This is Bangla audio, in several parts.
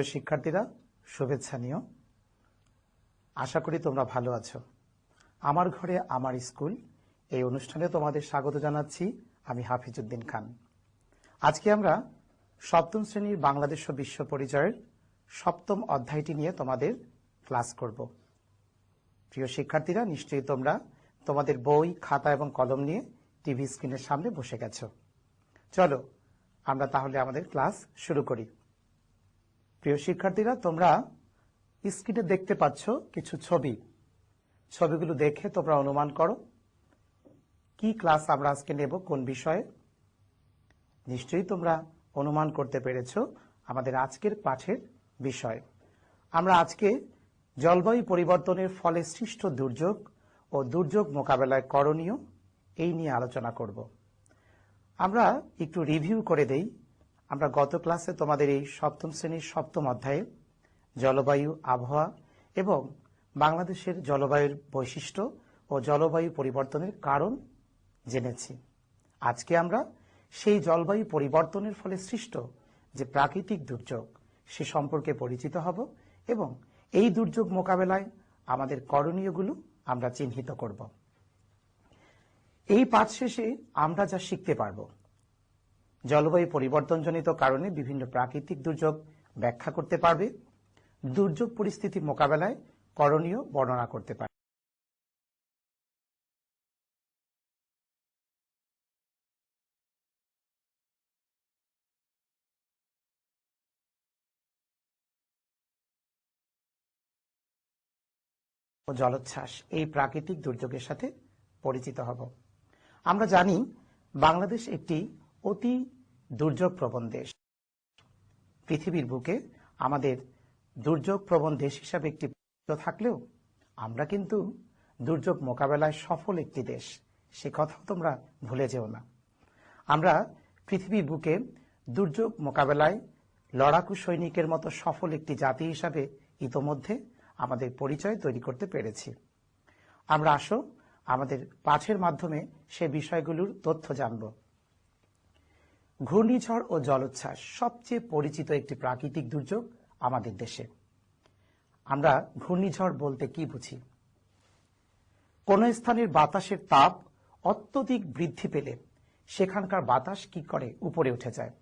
প্রিয় শিক্ষার্থীরা, শুভেচ্ছা নিও। আশা করি তোমরা ভালো আছো। আমার ঘরে আমার স্কুল এই অনুষ্ঠানে তোমাদের স্বাগত জানাচ্ছি। আমি হাফিজউদ্দিন খান। আজকে আমরা সপ্তম শ্রেণীর বাংলাদেশ ও বিশ্ব পরিচয়ের সপ্তম অধ্যায়টি নিয়ে তোমাদের ক্লাস করব। প্রিয় শিক্ষার্থীরা, নিশ্চয়ই তোমরা তোমাদের বই, খাতা এবং কলম নিয়ে টিভি স্ক্রিনের সামনে বসে গেছো। চলো আমরা তাহলে আমাদের ক্লাস শুরু করি। প্রিয় শিক্ষার্থীরা, তোমরা স্ক্রিনে দেখতে পাচ্ছ কিছু ছবি। ছবিগুলো দেখে তোমরা অনুমান করো কি ক্লাস আমরা আজকে নেব, কোন বিষয়ে। নিশ্চয়ই তোমরা অনুমান করতে পেরেছো আমাদের আজকের পাঠের বিষয়। আমরা আজকে জলবায়ু পরিবর্তনের ফলে সৃষ্ট দুর্যোগ ও দুর্যোগ মোকাবেলায় করণীয় এই নিয়ে আলোচনা করব। আমরা একটু রিভিউ করে দেই। আমরা গত ক্লাসে তোমাদের এই সপ্তম শ্রেণীর সপ্তম অধ্যায়ে জলবায়ু, আবহাওয়া এবং বাংলাদেশের জলবায়ুর বৈশিষ্ট্য ও জলবায়ু পরিবর্তনের কারণ জেনেছি। আজকে আমরা সেই জলবায়ু পরিবর্তনের ফলে সৃষ্ট যে প্রাকৃতিক দুর্যোগ সে সম্পর্কে পরিচিত হব এবং এই দুর্যোগ মোকাবেলায় আমাদের করণীয়গুলো আমরা চিহ্নিত করব। এই পাঠ শেষে আমরা যা শিখতে পারব, জলবায়ু পরিবর্তনজনিত কারণে বিভিন্ন প্রাকৃতিক দুর্যোগ ব্যাখ্যা করতে পারবে, দুর্যোগ পরিস্থিতি মোকাবেলায় করণীয় বর্ণনা করতে পারবে। ও জলোচ্ছ্বাস এই প্রাকৃতিক দুর্যোগের সাথে পরিচিত হব। আমরা জানি বাংলাদেশ একটি অতি দুর্যোগ প্রবণ দেশ। পৃথিবীর বুকে আমাদের দুর্যোগ প্রবণ দেশ হিসাবে একটি থাকলেও আমরা কিন্তু দুর্যোগ মোকাবেলায় সফল একটি দেশ, সে কথা তোমরা ভুলে যেও না। আমরা পৃথিবীর বুকে দুর্যোগ মোকাবেলায় লড়াকু সৈনিকের মতো সফল একটি জাতি হিসাবে ইতোমধ্যে আমাদের পরিচয় তৈরি করতে পেরেছি। আমরা আসো আমাদের পাঠের মাধ্যমে সে বিষয়গুলোর তথ্য জানব। ঘূর্ণিঝড় ও জলোচ্ছ্বাস সবচেয়ে পরিচিত একটি প্রাকৃতিক দুর্যোগ আমাদের দেশে। আমরা ঘূর্ণিঝড় বলতে কি বুঝি? কোন স্থানের বাতাসের তাপ অত্যধিক বৃদ্ধি পেলে সেখানকার বাতাস কি করে উপরে উঠে যায়,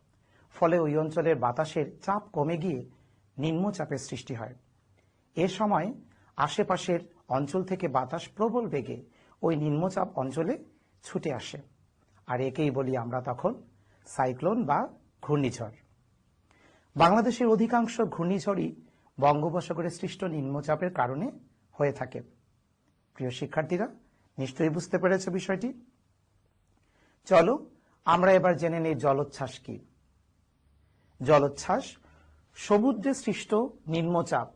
ফলে ওই অঞ্চলের বাতাসের চাপ কমে গিয়ে নিম্নচাপের সৃষ্টি হয়। এ সময় আশেপাশের অঞ্চল থেকে বাতাস প্রবল বেগে ওই নিম্নচাপ অঞ্চলে ছুটে আসে, আর একেই বলি আমরা তখন সাইক্লোন বা ঘূর্ণিঝড়। বাংলাদেশের অধিকাংশ ঘূর্ণিঝড়ই বঙ্গোপসাগরে সৃষ্ট নিম্নচাপের কারণে হয়ে থাকে। প্রিয় শিক্ষার্থীরা, নিশ্চয়ই বুঝতে পেরেছ বিষয়টি। চলো আমরা এবার জেনে নেই জলোচ্ছ্বাস কি। জলোচ্ছ্বাস সমুদ্রে সৃষ্ট নিম্নচাপ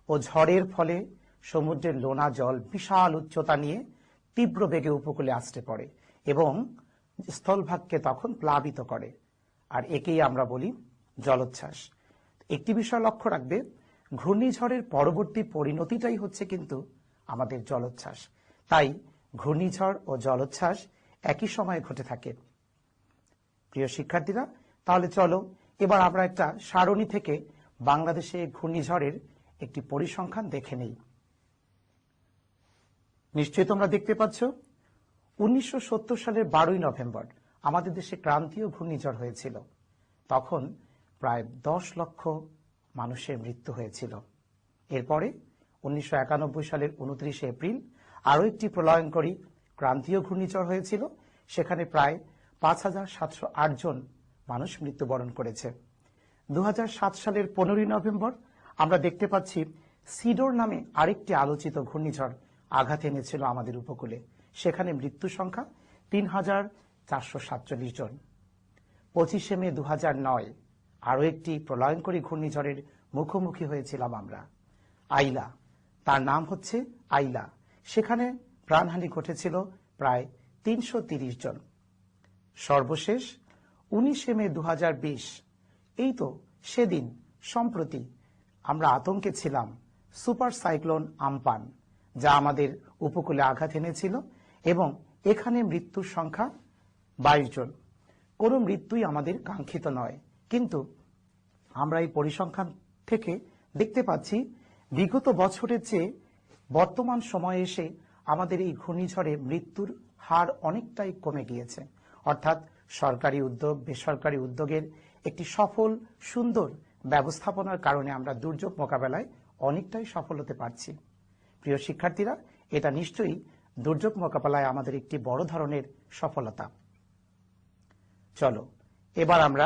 ও ঝড়ের ফলে সমুদ্রের লোনা জল বিশাল উচ্চতা নিয়ে তীব্র বেগে উপকূলে আসতে পড়ে এবং স্থলভাগকে তখন প্লাবিত করে, আর একেই আমরা বলি জলোচ্ছ্বাস। একটি বিষয় লক্ষ্য রাখবে, ঘূর্ণিঝড়ের পরবর্তী পরিণতিটাই হচ্ছে কিন্তু আমাদের জলোচ্ছ্বাস। তাই ঘূর্ণিঝড় ও জলোচ্ছ্বাস একই সময়ে ঘটে থাকে। প্রিয় শিক্ষার্থীরা, তাহলে চলো এবার আমরা একটা সারণী থেকে বাংলাদেশে ঘূর্ণিঝড়ের একটি পরিসংখ্যান দেখে নেই। নিশ্চয়ই তোমরা দেখতে পাচ্ছ 1970 সালের 12ই নভেম্বর আমাদের দেশে ক্রান্তীয় ঘূর্ণিঝড় হয়েছিল। তখন প্রায় 10 লক্ষ মানুষের মৃত্যু হয়েছিল। এরপরে 1991 সালের 29শে এপ্রিল আরও একটি প্রলয়ঙ্করী ক্রান্তীয় ঘূর্ণিঝড় হয়েছিল। সেখানে প্রায় 5708 জন মানুষ মৃত্যুবরণ করেছে। 2007 সালের 15ই নভেম্বর আমরা দেখতে পাচ্ছি সিডোর নামে আরেকটি আলোচিত ঘূর্ণিঝড় আঘাত এনেছিল আমাদের উপকূলে। সেখানে মৃত্যু সংখ্যা 3447 জন। 25শে মে 2009 আরও একটি প্রলয়ঙ্করী ঘূর্ণিঝড়ের মুখোমুখি হয়েছিলাম আমরা, আইলা। তার নাম হচ্ছে আইলা। সেখানে প্রাণহানি ঘটেছিল প্রায় 330 জন। সর্বশেষ 19শে মে 2020, এই তো সেদিন সম্প্রতি আমরা আতঙ্কে ছিলাম সুপার সাইক্লোন আমপান, যা আমাদের উপকূলে আঘাত এনেছিল এবং এখানে মৃত্যুর সংখ্যা 22 জন। কোনো মৃত্যুই আমাদের কাঙ্ক্ষিত নয়, কিন্তু আমরা এই পরিসংখ্যান থেকে দেখতে পাচ্ছি বিগত বছরের চেয়ে বর্তমান সময়ে এসে আমাদের এই ঘূর্ণিঝড়ে মৃত্যুর হার অনেকটাই কমে গিয়েছে। অর্থাৎ সরকারি উদ্যোগ, বেসরকারি উদ্যোগের একটি সফল সুন্দর ব্যবস্থাপনার কারণে আমরা দুর্যোগ মোকাবেলায় অনেকটাই সফল হতে পারছি। প্রিয় শিক্ষার্থীরা, এটা নিশ্চয়ই দুর্যোগ মোকাবেলায় আমাদের একটি বড় ধরনের সফলতা। চলো এবার আমরা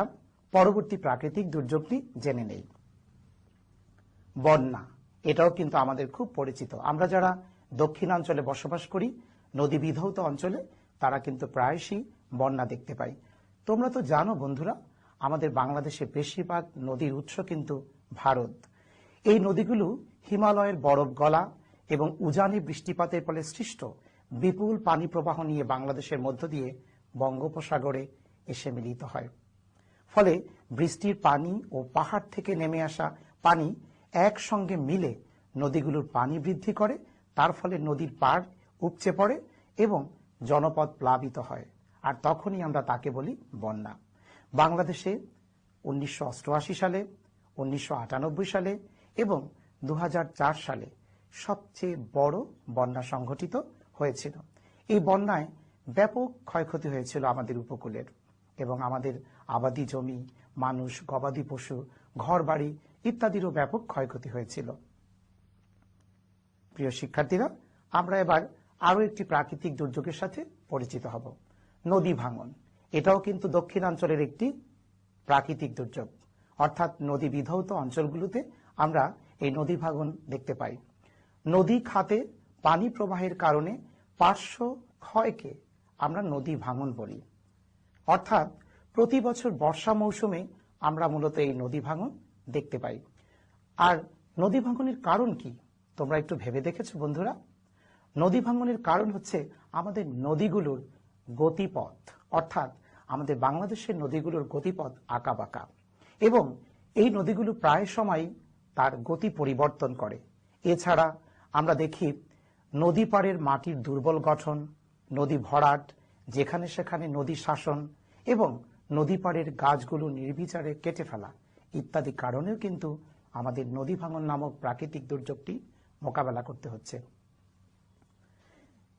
পরবর্তী প্রাকৃতিক দুর্যোগটি জেনে নেই। বন্যা, এটাও কিন্তু আমাদের খুব পরিচিত। আমরা যারা দক্ষিণাঞ্চলে বসবাস করি, নদী বিধৌত অঞ্চলে, তারা কিন্তু প্রায়শই বন্যা দেখতে পাই। তোমরা তো জানো বন্ধুরা, আমাদের বাংলাদেশে বেশিরভাগ নদীর উৎস কিন্তু ভারত। এই নদীগুলো হিমালয়ের বরফ গলা এবং উজানি বৃষ্টিপাতের ফলে সৃষ্ট বিপুল পানি প্রবাহ নিয়ে বাংলাদেশের মধ্য দিয়ে বঙ্গোপসাগরে এসে মিলিত হয়। ফলে বৃষ্টির পানি ও পাহাড় থেকে নেমে আসা পানি একসঙ্গে মিলে নদীগুলোর পানি বৃদ্ধি করে, তার ফলে নদীর পাড় উপচে পড়ে এবং জনপদ প্লাবিত হয়, আর তখনই আমরা তাকে বলি বন্যা। বাংলাদেশে 1988 সালে, 1998 সালে এবং 2004 সালে সবচেয়ে বড় বন্যা সংঘটিত হয়েছিল। এই বন্যায় ব্যাপক ক্ষয়ক্ষতি হয়েছিল আমাদের উপকূলের, এবং আমাদের আবাদি জমি, মানুষ, গবাদি পশু, ঘরবাড়ি ইত্যাদিরও ব্যাপক ক্ষয়ক্ষতি হয়েছিল। প্রিয় শিক্ষার্থীরা, আমরা এবার আরো একটি প্রাকৃতিক দুর্যোগের সাথে পরিচিত হব, নদী ভাঙন। এটাও কিন্তু দক্ষিণাঞ্চলের একটি প্রাকৃতিক দুর্যোগ। অর্থাৎ নদী বিধৌত অঞ্চলগুলোতে আমরা এই নদী ভাঙন দেখতে পাই। নদী খাতে পানি প্রবাহের কারণে পার্শ্ব ক্ষয়কে আমরা নদী ভাঙন বলি। অর্থাৎ প্রতি বছর বর্ষা মৌসুমে আমরা মূলত এই নদী ভাঙন দেখতে পাই। আর নদী ভাঙনের কারণ কি তোমরা একটু ভেবে দেখেছো বন্ধুরা? নদী ভাঙনের কারণ হচ্ছে আমাদের নদীগুলোর গতিপথ। অর্থাৎ আমাদের বাংলাদেশের নদীগুলোর গতিপথ আঁকাবাঁকা, এবং এই নদীগুলো প্রায় সময় তার গতি পরিবর্তন করে। এছাড়া আমরা দেখি নদী পাড়ের মাটির দুর্বল গঠন, নদী ভরাট, যেখানে সেখানে নদী শাসন এবং নদী পাড়ের গাছগুলো নির্বিচারে কেটে ফেলা ইত্যাদি কারণেও কিন্তু আমাদের নদী ভাঙন নামক প্রাকৃতিক দুর্যোগটি মোকাবেলা করতে হচ্ছে।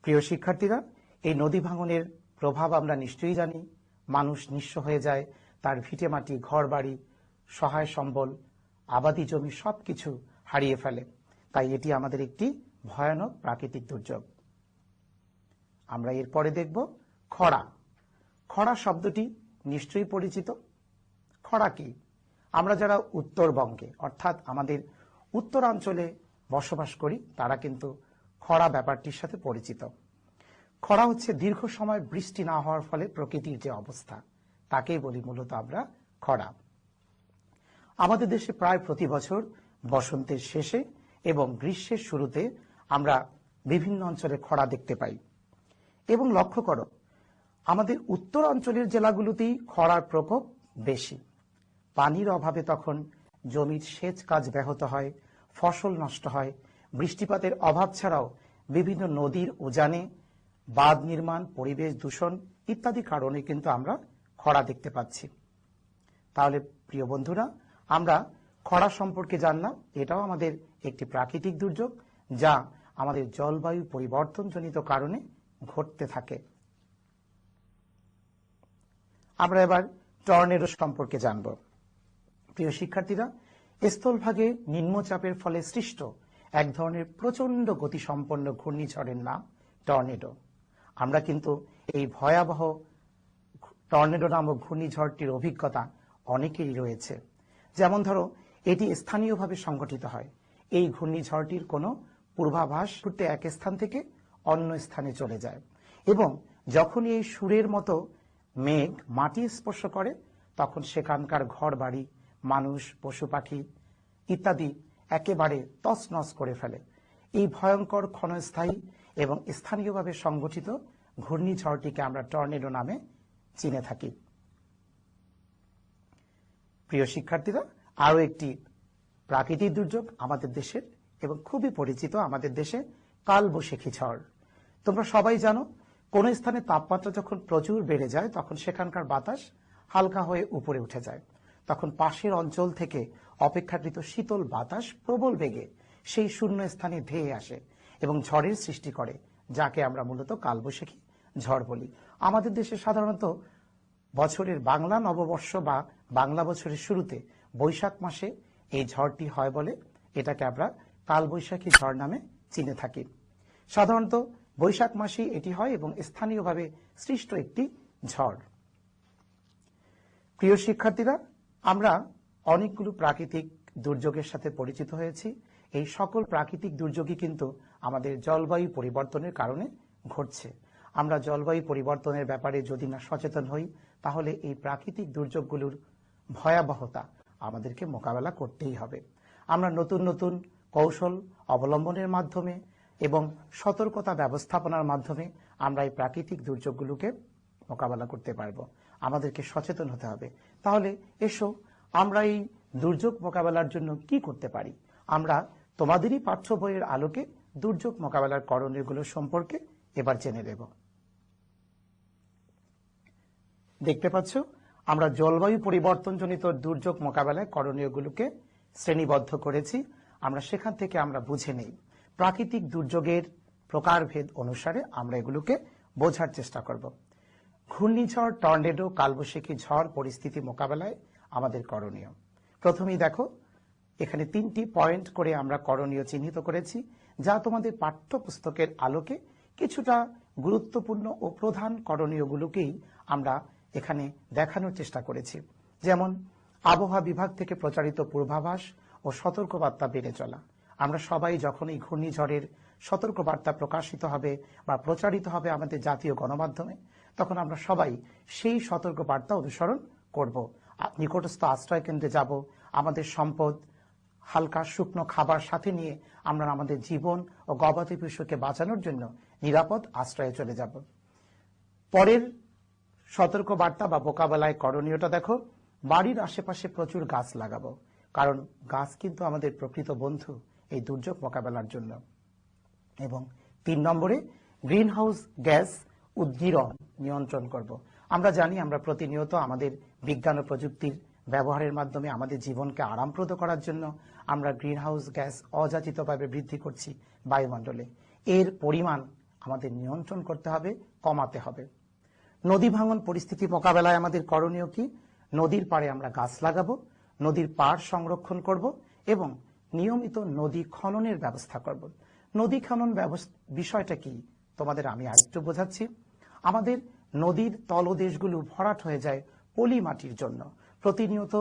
প্রিয় শিক্ষার্থীরা, এই নদী ভাঙনের প্রভাব আমরা নিশ্চয়ই জানি। মানুষ নিঃস্ব হয়ে যায়, তার ভিটেমাটি, ঘরবাড়ি, সহায় সম্বল, আবাদি জমি সবকিছু হারিয়ে ফেলে। তাই এটি আমাদের একটি ভয়ানক প্রাকৃতিক দুর্যোগ। আমরা এরপরে দেখব খরা। খরা শব্দটি নিশ্চয়ই পরিচিত। খরা কি? আমরা যারা উত্তরবঙ্গে অর্থাৎ আমাদের উত্তরাঞ্চলে বসবাস করি, তারা কিন্তু খরা ব্যাপারটির সাথে পরিচিত। খরা হচ্ছে দীর্ঘ সময় বৃষ্টি না হওয়ার ফলে প্রকৃতির যে অবস্থা, তাকেই বলি মূলত আমরা খরা। আমাদের দেশে প্রায় প্রতি বছর বসন্তের শেষে এবং গ্রীষ্মের শুরুতে আমরা বিভিন্ন অঞ্চলে খরা দেখতে পাই। এবং লক্ষ্য করো, আমাদের উত্তর অঞ্চলের জেলাগুলোতেই খরার প্রকোপ বেশি। পানির অভাবে তখন জমির সেচ কাজ ব্যাহত হয়, ফসল নষ্ট হয়। বৃষ্টিপাতের অভাব ছাড়াও বিভিন্ন নদীর উজানে বাঁধ নির্মাণ, পরিবেশ দূষণ ইত্যাদি কারণে কিন্তু আমরা খরা দেখতে পাচ্ছি। তাহলে প্রিয় বন্ধুরা, আমরা খরা সম্পর্কে জানলাম। এটাও আমাদের একটি প্রাকৃতিক দুর্যোগ, যা আমাদের জলবায়ু পরিবর্তনজনিত কারণে ঘটতে থাকে। আমরা এবার টর্নেডো সম্পর্কে জানব। প্রিয় শিক্ষার্থীরা, স্থলভাগে নিম্নচাপের ফলে সৃষ্ট এক ধরনের প্রচন্ড গতিসম্পন্ন ঘূর্ণিঝড়ের নাম টর্নেডো। আমরা কিন্তু এই ভয়াবহ টর্নেডো নামক ঘূর্ণিঝড়টির অভিজ্ঞতা অনেকেরই রয়েছে। যেমন ধরো, এটি স্থানীয়ভাবে সংঘটিত হয়। এই ঘূর্ণিঝড়টির কোনো পূর্বাভাস করতে এক স্থান থেকে অন্য স্থানে চলে যায়, এবং যখনই এই সুরের মতো মেঘ মাটি স্পর্শ করে, তখন সেখানকার ঘর বাড়ি, মানুষ, পশু পাখি ইত্যাদি একেবারে তছনছ করে ফেলে। এই ভয়ঙ্কর ক্ষণস্থায়ী এবং স্থানীয়ভাবে সংগঠিত ঘূর্ণিঝড়টিকে আমরা টর্নেডো নামে চিনে থাকি। প্রিয় শিক্ষার্থীরা, আরো একটি প্রাকৃতিক দুর্যোগ আমাদের দেশের এবং খুবই পরিচিত আমাদের দেশে, কালবৈশাখী ঝড়। তোমরা সবাই জানো, কোন স্থানে তাপমাত্রা যখন প্রচুর বেড়ে যায়, তখন সেখানকার বাতাস হালকা হয়ে উপরে উঠে যায়। তখন পাশের অঞ্চল থেকে অপেক্ষাকৃত শীতল বাতাস প্রবল বেগে সেই শূন্য স্থানে ধেয়ে আসে এবং ঝড়ের সৃষ্টি করে, যাকে আমরা মূলত কালবৈশাখী ঝড় বলি। আমাদের দেশে সাধারণত বছরের বাংলা নববর্ষ বা বাংলা বছরের শুরুতে বৈশাখ মাসে এই ঝড়টি হয় বলে এটাকে আমরা কালবৈশাখী ঝড় নামে চিনে থাকি। সাধারণত বৈশাখ মাসে এটি হয় এবং স্থানীয়ভাবে সৃষ্ট একটি ঝড়। প্রিয় শিক্ষার্থীরা, আমরা অনেকগুলো প্রাকৃতিক দুর্যোগের সাথে পরিচিত হয়েছি। এই সকল প্রাকৃতিক দুর্যোগই কিন্তু আমাদের জলবায়ু পরিবর্তনের কারণে ঘটছে। আমরা জলবায়ু পরিবর্তনের ব্যাপারে যদি না সচেতন হই, তাহলে এই প্রাকৃতিক দুর্যোগগুলোর ভয়াবহতা আমাদেরকে মোকাবেলা করতেই হবে। আমরা নতুন নতুন কৌশল অবলম্বনের মাধ্যমে এবং সতর্কতা ব্যবস্থাপনার মাধ্যমে আমরা এই প্রাকৃতিক দুর্যোগগুলোকে মোকাবেলা করতে পারবো। আমাদেরকে সচেতন হতে হবে। তাহলে এসো আমরা এই দুর্যোগ মোকাবেলার জন্য কি করতে পারি। আমরা তোমাদেরই পাঠ্য বইয়ের আলোকে দুর্যোগ মোকাবেলার করণীয়গুলো সম্পর্কে এবার জেনে নেব। দেখতে পাচ্ছ, আমরা জলবায়ু পরিবর্তনজনিত দুর্যোগ মোকাবেলায় করণীয়গুলোকে শ্রেণীবদ্ধ করেছি। আমরা সেখান থেকে আমরা বুঝে নেই প্রাকৃতিক দুর্যোগের প্রকারভেদ অনুসারে আমরা এগুলোকে বোঝার চেষ্টা করব। ঘূর্ণিঝড়, টর্নেডো, কালবৈশাখী ঝড় পরিস্থিতি মোকাবেলায় আমাদের করণীয়। প্রথমেই দেখো, এখানে 3টি পয়েন্ট করে আমরা করণীয় চিহ্নিত করেছি, যা তোমাদের পাঠ্যপুস্তকের আলোকে কিছুটা গুরুত্বপূর্ণ ও প্রধান করণীয়গুলোকেই আমরা এখানে দেখানোর চেষ্টা করেছি। যেমন আবহাওয়া বিভাগ থেকে প্রচারিত পূর্বাভাস ও সতর্কবার্তা মেনে চলা। আমরা সবাই যখন এই ঘূর্ণিঝড়ের সতর্কবার্তা প্রকাশিত হবে বা প্রচারিত হবে আমাদের জাতীয় গণমাধ্যমে, তখন আমরা সবাই সেই সতর্কবার্তা অনুসরণ করব। নিকটস্থ আশ্রয় কেন্দ্রে যাব, আমাদের সম্পদ হালকা শুকনো খাবার সাথে নিয়ে আমরা আমাদের জীবন ও গবাদি পশুকে বাঁচানোর জন্য নিরাপদ আশ্রয়ে চলে যাব। পরের সতর্কবার্তা বা মোকাবেলায় করণীয়টা দেখো, বাড়ির আশেপাশে প্রচুর গাছ লাগাবো, কারণ গাছ কিন্তু আমাদের প্রকৃত বন্ধু এই দুর্যোগ মোকাবেলার জন্য। এবং 3 নম্বরে গ্রিন হাউস গ্যাস উদ্গীরণ নিয়ন্ত্রণ করব। আমরা জানি আমরা প্রতিনিয়ত আমাদের বিজ্ঞান ও প্রযুক্তির ব্যবহারের মাধ্যমে আমাদের জীবনকে আরামপ্রদ করার জন্য আমরা গ্রিন হাউস গ্যাস অযাচিতভাবে বৃদ্ধি করছি বায়ুমণ্ডলে। এর পরিমাণ আমাদের নিয়ন্ত্রণ করতে হবে, কমাতে হবে। নদী ভাঙন পরিস্থিতি মোকাবেলায় আমাদের করণীয় কি? নদীর পাড়ে আমরা গাছ লাগাবো, নদীর পাড় সংরক্ষণ করব এবং নিয়মিত নদী খননের ব্যবস্থা করব। নদী খনন বিষয়টা কি তোমাদের আমি আরেকটু বোঝাচ্ছি। আমাদের নদীর তলদেশগুলো ভরাট হয়ে যায় পলি মাটির জন্য। প্রতিনিয়ত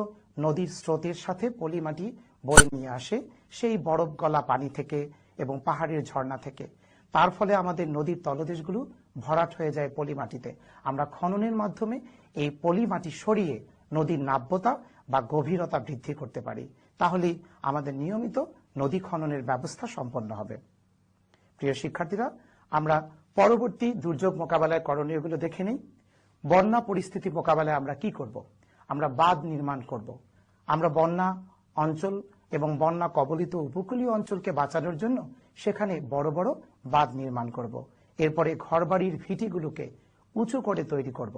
নদীর স্রোতের সাথে পলি মাটি বয়ে নিয়ে আসে সেই বরফ গলা পানি থেকে এবং পাহাড়ের ঝর্ণা থেকে। তার ফলে আমাদের নদীর তলদেশগুলো ভরাট হয়ে যায় পলি মাটিতে। আমরা খননের মাধ্যমে এই পলি মাটি সরিয়ে নদীর নাব্যতা বা গভীরতা বৃদ্ধি করতে পারি। তাহলেই আমাদের নিয়মিত নদী খননের ব্যবস্থা সম্পন্ন হবে। প্রিয় শিক্ষার্থীরা, আমরা পরবর্তী দুর্যোগ মোকাবেলায় করণীয়গুলো দেখে নিই। বন্যা পরিস্থিতি মোকাবেলায় আমরা কি করব? আমরা বাঁধ নির্মাণ করব। আমরা বন্যা অঞ্চল এবং বন্যা কবলিত উপকূলীয় অঞ্চলকে বাঁচানোর জন্য সেখানে বড় বড় বাঁধ নির্মাণ করব। এরপরে ঘরবাড়ির ভিটিগুলোকে উঁচু করে তৈরি করব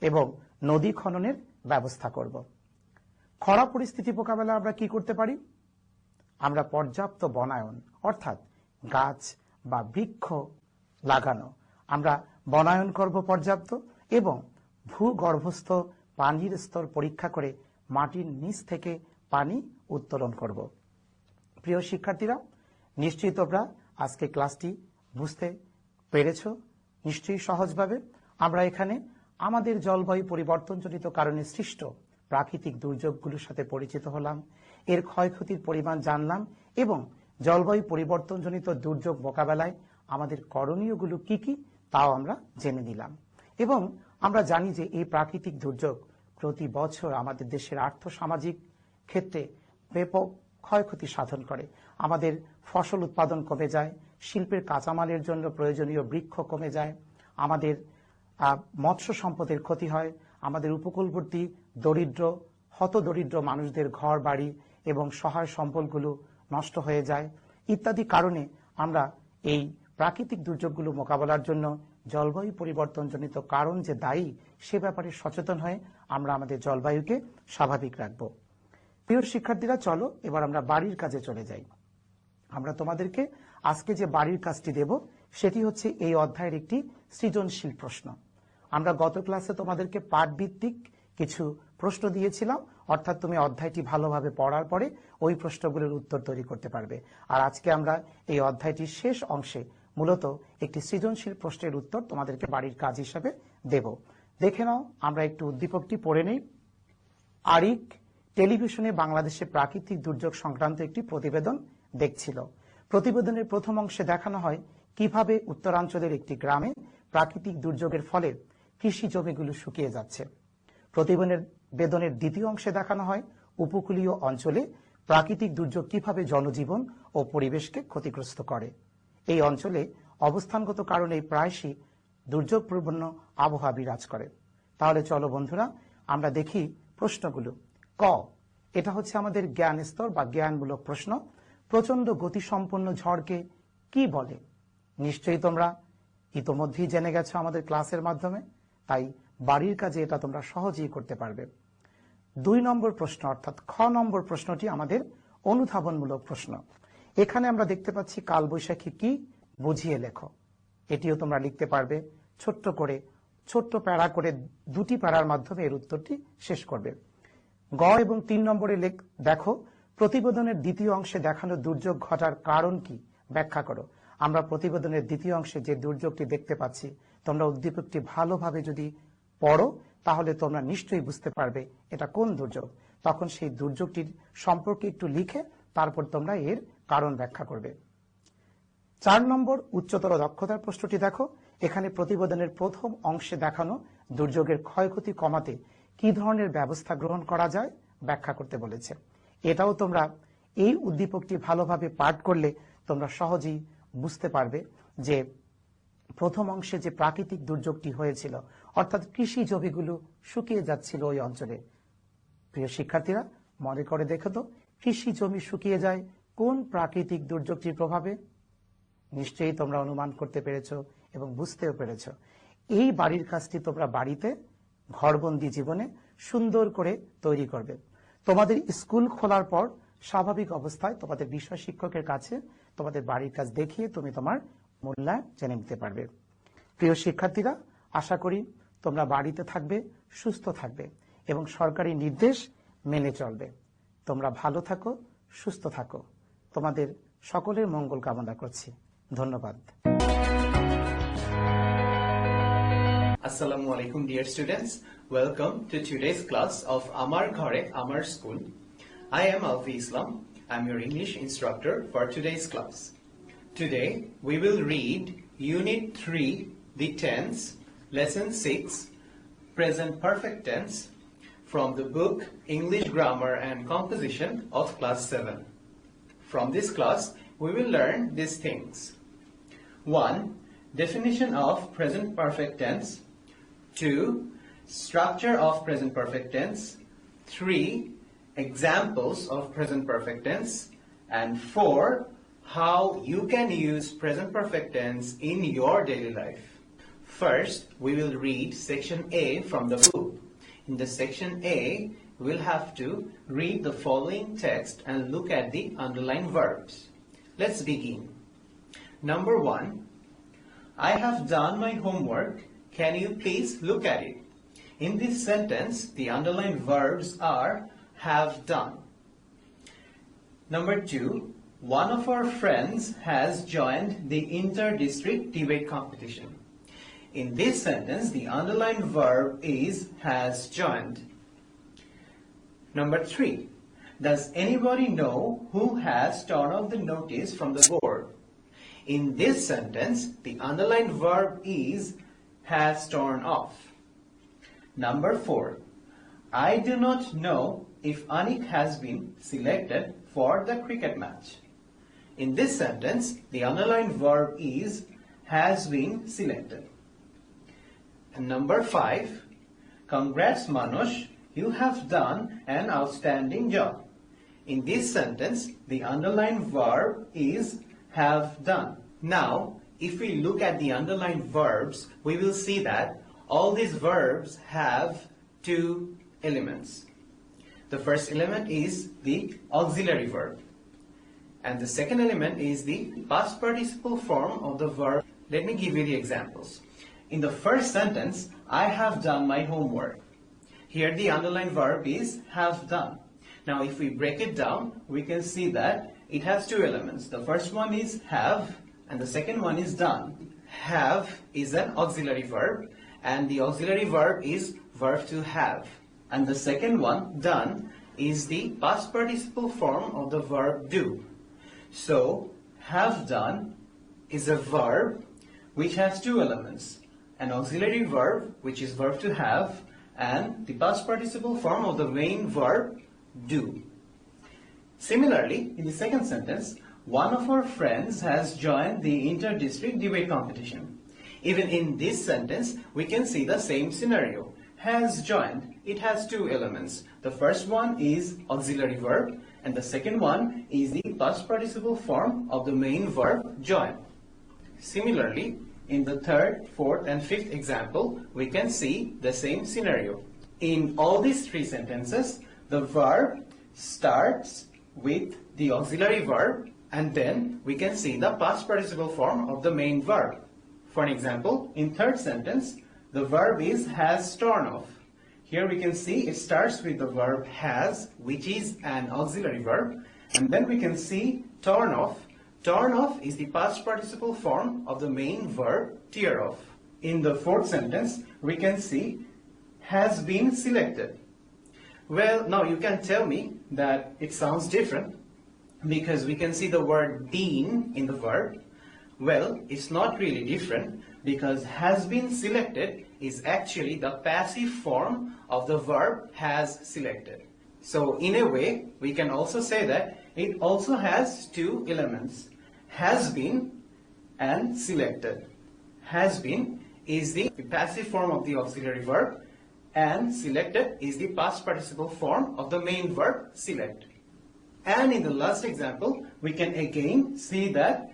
এবং নদী খননের ব্যবস্থা করব। খরা পরিস্থিতি মোকাবেলায় আমরা কি করতে পারি? আমরা পর্যাপ্ত বনায়ন অর্থাৎ গাছ বা বৃক্ষ লাগানো, আমরা বনায়ন করব পর্যাপ্ত এবং ভূগর্ভস্থ পানির স্তর পরীক্ষা করে মাটির নিচ থেকে পানি উত্তোলন করব। প্রিয় শিক্ষার্থীরা, নিশ্চয়ই তোমরা আজকে ক্লাসটি বুঝতে পেরেছ নিশ্চয়ই সহজভাবে। আমরা এখানে আমাদের জলবায়ু পরিবর্তনজনিত কারণে সৃষ্ট প্রাকৃতিক দুর্যোগগুলোর সাথে পরিচিত হলাম, এর ক্ষয়ক্ষতির পরিমাণ জানলাম এবং জলবায়ু পরিবর্তনজনিত দুর্যোগ মোকাবেলায় আমাদের করণীয়গুলো কি কি তাও আমরা জেনে নিলাম। এবং আমরা জানি যে এই প্রাকৃতিক দুর্যোগ প্রতি বছর আমাদের দেশের আর্থসামাজিক ক্ষেত্রে ব্যাপক ক্ষয়ক্ষতি সাধন করে। আমাদের ফসল উৎপাদন কমে যায়, শিল্পের কাঁচামালের জন্য প্রয়োজনীয় বৃক্ষ কমে যায়, আমাদের মৎস্য সম্পদের ক্ষতি হয়, আমাদের উপকূলবর্তী দরিদ্র হতদরিদ্র মানুষদের ঘর বাড়ি এবং সহায় সম্পদগুলো নষ্ট হয়ে যায়। ইত্যাদি কারণে আমরা এই প্রাকৃতিক দুর্যোগগুলো মোকাবেলার জন্য জলবায়ু পরিবর্তনজনিত কারণ যে দায়ী সে ব্যাপারে সচেতন হয়ে আমরা আমাদের জলবায়ুকে স্বাভাবিক রাখব। প্রিয় শিক্ষার্থীরা, চলো এবার আমরা বাড়ির কাজে চলে যাই। আমরা তোমাদেরকে আজকে যে বাড়ির কাজটি দেব সেটি হচ্ছে এই অধ্যায়ের একটি সৃজনশীল প্রশ্ন। আমরা গত ক্লাসে তোমাদেরকে পাঠভিত্তিক কিছু প্রশ্ন দিয়েছিলাম, অর্থাৎ তুমি অধ্যায়টি ভালোভাবে পড়ার পরে ওই প্রশ্নগুলোর উত্তর তৈরি করতে পারবে। আর আজকে আমরা এই অধ্যায়টির শেষ অংশে মূলত একটি সৃজনশীল প্রশ্নের উত্তর তোমাদেরকে বাড়ির কাজ হিসাবে দেব। দেখে নাও, আমরা একটু উদ্দীপকটি পড়ে নেই। আরিক টেলিভিশনে বাংলাদেশে প্রাকৃতিক দুর্যোগ সংক্রান্ত একটি প্রতিবেদন দেখছিল। প্রতিবেদনের প্রথম অংশে দেখানো হয় কিভাবে উত্তরাঞ্চলের একটি গ্রামে প্রাকৃতিক দুর্যোগের ফলে কৃষি জমিগুলো শুকিয়ে যাচ্ছে। প্রতিবেদনের দ্বিতীয় অংশে দেখানো হয় উপকূলীয় অঞ্চলে প্রাকৃতিক দুর্যোগ কিভাবে জনজীবন ও পরিবেশকে ক্ষতিগ্রস্ত করে। এই অঞ্চলে অবস্থানগত কারণে প্রায়শই দুর্যোগপ্রবণ আবহাওয়া বিরাজ করে। তাহলে চলো বন্ধুরা আমরা দেখি প্রশ্নগুলো। ক, এটা হচ্ছে আমাদের জ্ঞান স্তর বা জ্ঞানমূলক প্রশ্ন। প্রচন্ড গতিসম্পন্ন ঝড়কে কি বলে? নিশ্চয়ই তোমরা ইতোমধ্যেই জেনে গেছো আমাদের ক্লাসের মাধ্যমে, তাই বাড়ির কাজে এটা তোমরা সহজেই করতে পারবে। 2 নম্বর প্রশ্ন অর্থাৎ খ নম্বর প্রশ্নটি আমাদের অনুধাবনমূলক প্রশ্ন। এখানে আমরা দেখতে পাচ্ছি কালবৈশাখী কি, বুঝিয়ে লেখো। এটিও তোমরা লিখতে পারবে ছোট্ট প্যারা করে 2টি প্যারার মাধ্যমে এর উত্তরটি শেষ করবে। গ এবং 3 নম্বরে দেখো প্রতিবেদনের দ্বিতীয় অংশে দেখানো দুর্যোগ ঘটার কারণ কি, ব্যাখ্যা করো। আমরা প্রতিবেদনের দ্বিতীয় অংশে যে দুর্যোগটি দেখতে পাচ্ছি, তোমরা উদ্দীপকটি ভালোভাবে যদি পড়ো তাহলে তোমরা নিশ্চয়ই বুঝতে পারবে এটা কোন দুর্যোগ। তখন সেই দুর্যোগটির সম্পর্কে একটু লিখে তারপর তোমরা এর কারণ ব্যাখ্যা করবে। 4 নম্বর উচ্চতর দক্ষতার প্রশ্নটি দেখো। এখানে প্রতিবেদনের প্রথম অংশে দেখানো দুর্যোগের ক্ষয়ক্ষতি কমাতে কি ধরনের ব্যবস্থা গ্রহণ করা যায় ব্যাখ্যা করতে বলেছে। এটাও তোমরা এই উদ্দীপকটি ভালোভাবে পাঠ করলে তোমরা সহজেই বুঝতে পারবে যে প্রথম অংশে যে প্রাকৃতিক দুর্যোগটি হয়েছিল, অর্থাৎ কৃষি জমিগুলো শুকিয়ে যাচ্ছিল ওই অঞ্চলে। প্রিয় শিক্ষার্থীরা, মনে করে দেখো তো, কৃষি জমি শুকিয়ে যায় কোন প্রাকৃতিক দুর্যোগটির প্রভাবে? নিশ্চয়ই তোমরা অনুমান করতে পেরেছো এবং বুঝতেও পেরেছো। এই বাড়ির কাজটি তোমরা বাড়িতে ঘরবন্দি জীবনে সুন্দর করে তৈরি করবে। তোমাদের স্কুল খোলার পর স্বাভাবিক অবস্থায় তোমাদের বিষয় শিক্ষকের কাছে তোমাদের বাড়ির কাজ দেখিয়ে তুমি তোমার মূল্যায়ন জেনে নিতে পারবে। প্রিয় শিক্ষার্থীরা, আশা করি তোমরা বাড়িতে থাকবে, সুস্থ থাকবে এবং সরকারি নির্দেশ মেনে চলবে। তোমরা ভালো থাকো, সুস্থ থাকো। তোমাদের সকলের মঙ্গল কামনা করছি। ধন্যবাদ। Assalamu alaikum dear students. Welcome to today's class of Amar Ghore Amar School. I am Alfi Islam. I'm your English instructor for today's class. Today we will read Unit 3, the tense, Lesson 6, Present Perfect Tense from the book English Grammar and Composition of Class 7. From this class we will learn these things. 1. Definition of present perfect tense. 2. Structure of present perfect tense. 3. Examples of present perfect tense. And 4. How you can use present perfect tense in your daily life. First, we will read section A from the book. In the section A, we'll have to read the following text and look at the underlined verbs. Let's begin. Number 1. I have done my homework. Can you please look at it? In this sentence, the underlined verbs are have done. Number 2. One of our friends has joined the inter-district debate competition. In this sentence, the underlined verb is has joined. Number 3. Does anybody know who has torn off the notice from the board? In this sentence, the underlined verb is has torn off. Number 4. I do not know if Anik has been selected for the cricket match. In this sentence, the underlined verb is has been selected. And number 5. Congrats Manush, you have done an outstanding job. In this sentence, the underlined verb is have done. Now, if we look at the underlined verbs, we will see that all these verbs have two elements. The first element is the auxiliary verb, and the second element is the past participle form of the verb. Let me give you the examples. In the first sentence, I have done my homework. Here the underlined verb is have done. Now if we break it down, we can see that it has two elements. The first one is have and the second one is done. Have is an auxiliary verb and the auxiliary verb is verb to have. And the second one, done, is the past participle form of the verb do. So, have done is a verb which has two elements. An auxiliary verb, which is verb to have, and the past participle form of the main verb do. Similarly, in the second sentence, one of our friends has joined the inter-district debate competition. Even in this sentence, we can see the same scenario. Has joined. It has two elements. The first one is auxiliary verb and the second one is the past participle form of the main verb join. Similarly, in the third, fourth and fifth example, we can see the same scenario. In all these three sentences, the verb starts with the auxiliary verb and then we can see the past participle form of the main verb. For an example, in third sentence, the verb is has torn off. Here we can see it starts with the verb has, which is an auxiliary verb, and then we can see torn off. Torn off is the past participle form of the main verb tear off. In the fourth sentence, we can see has been selected. Well, now you can tell me that it sounds different because we can see the word been in the verb. Well, it's not really different because has been selected is actually the passive form of the verb has selected. So in a way, we can also say that it also has two elements, has been and selected. Has been is the passive form of the auxiliary verb and selected is the past participle form of the main verb select. And in the last example, we can again see that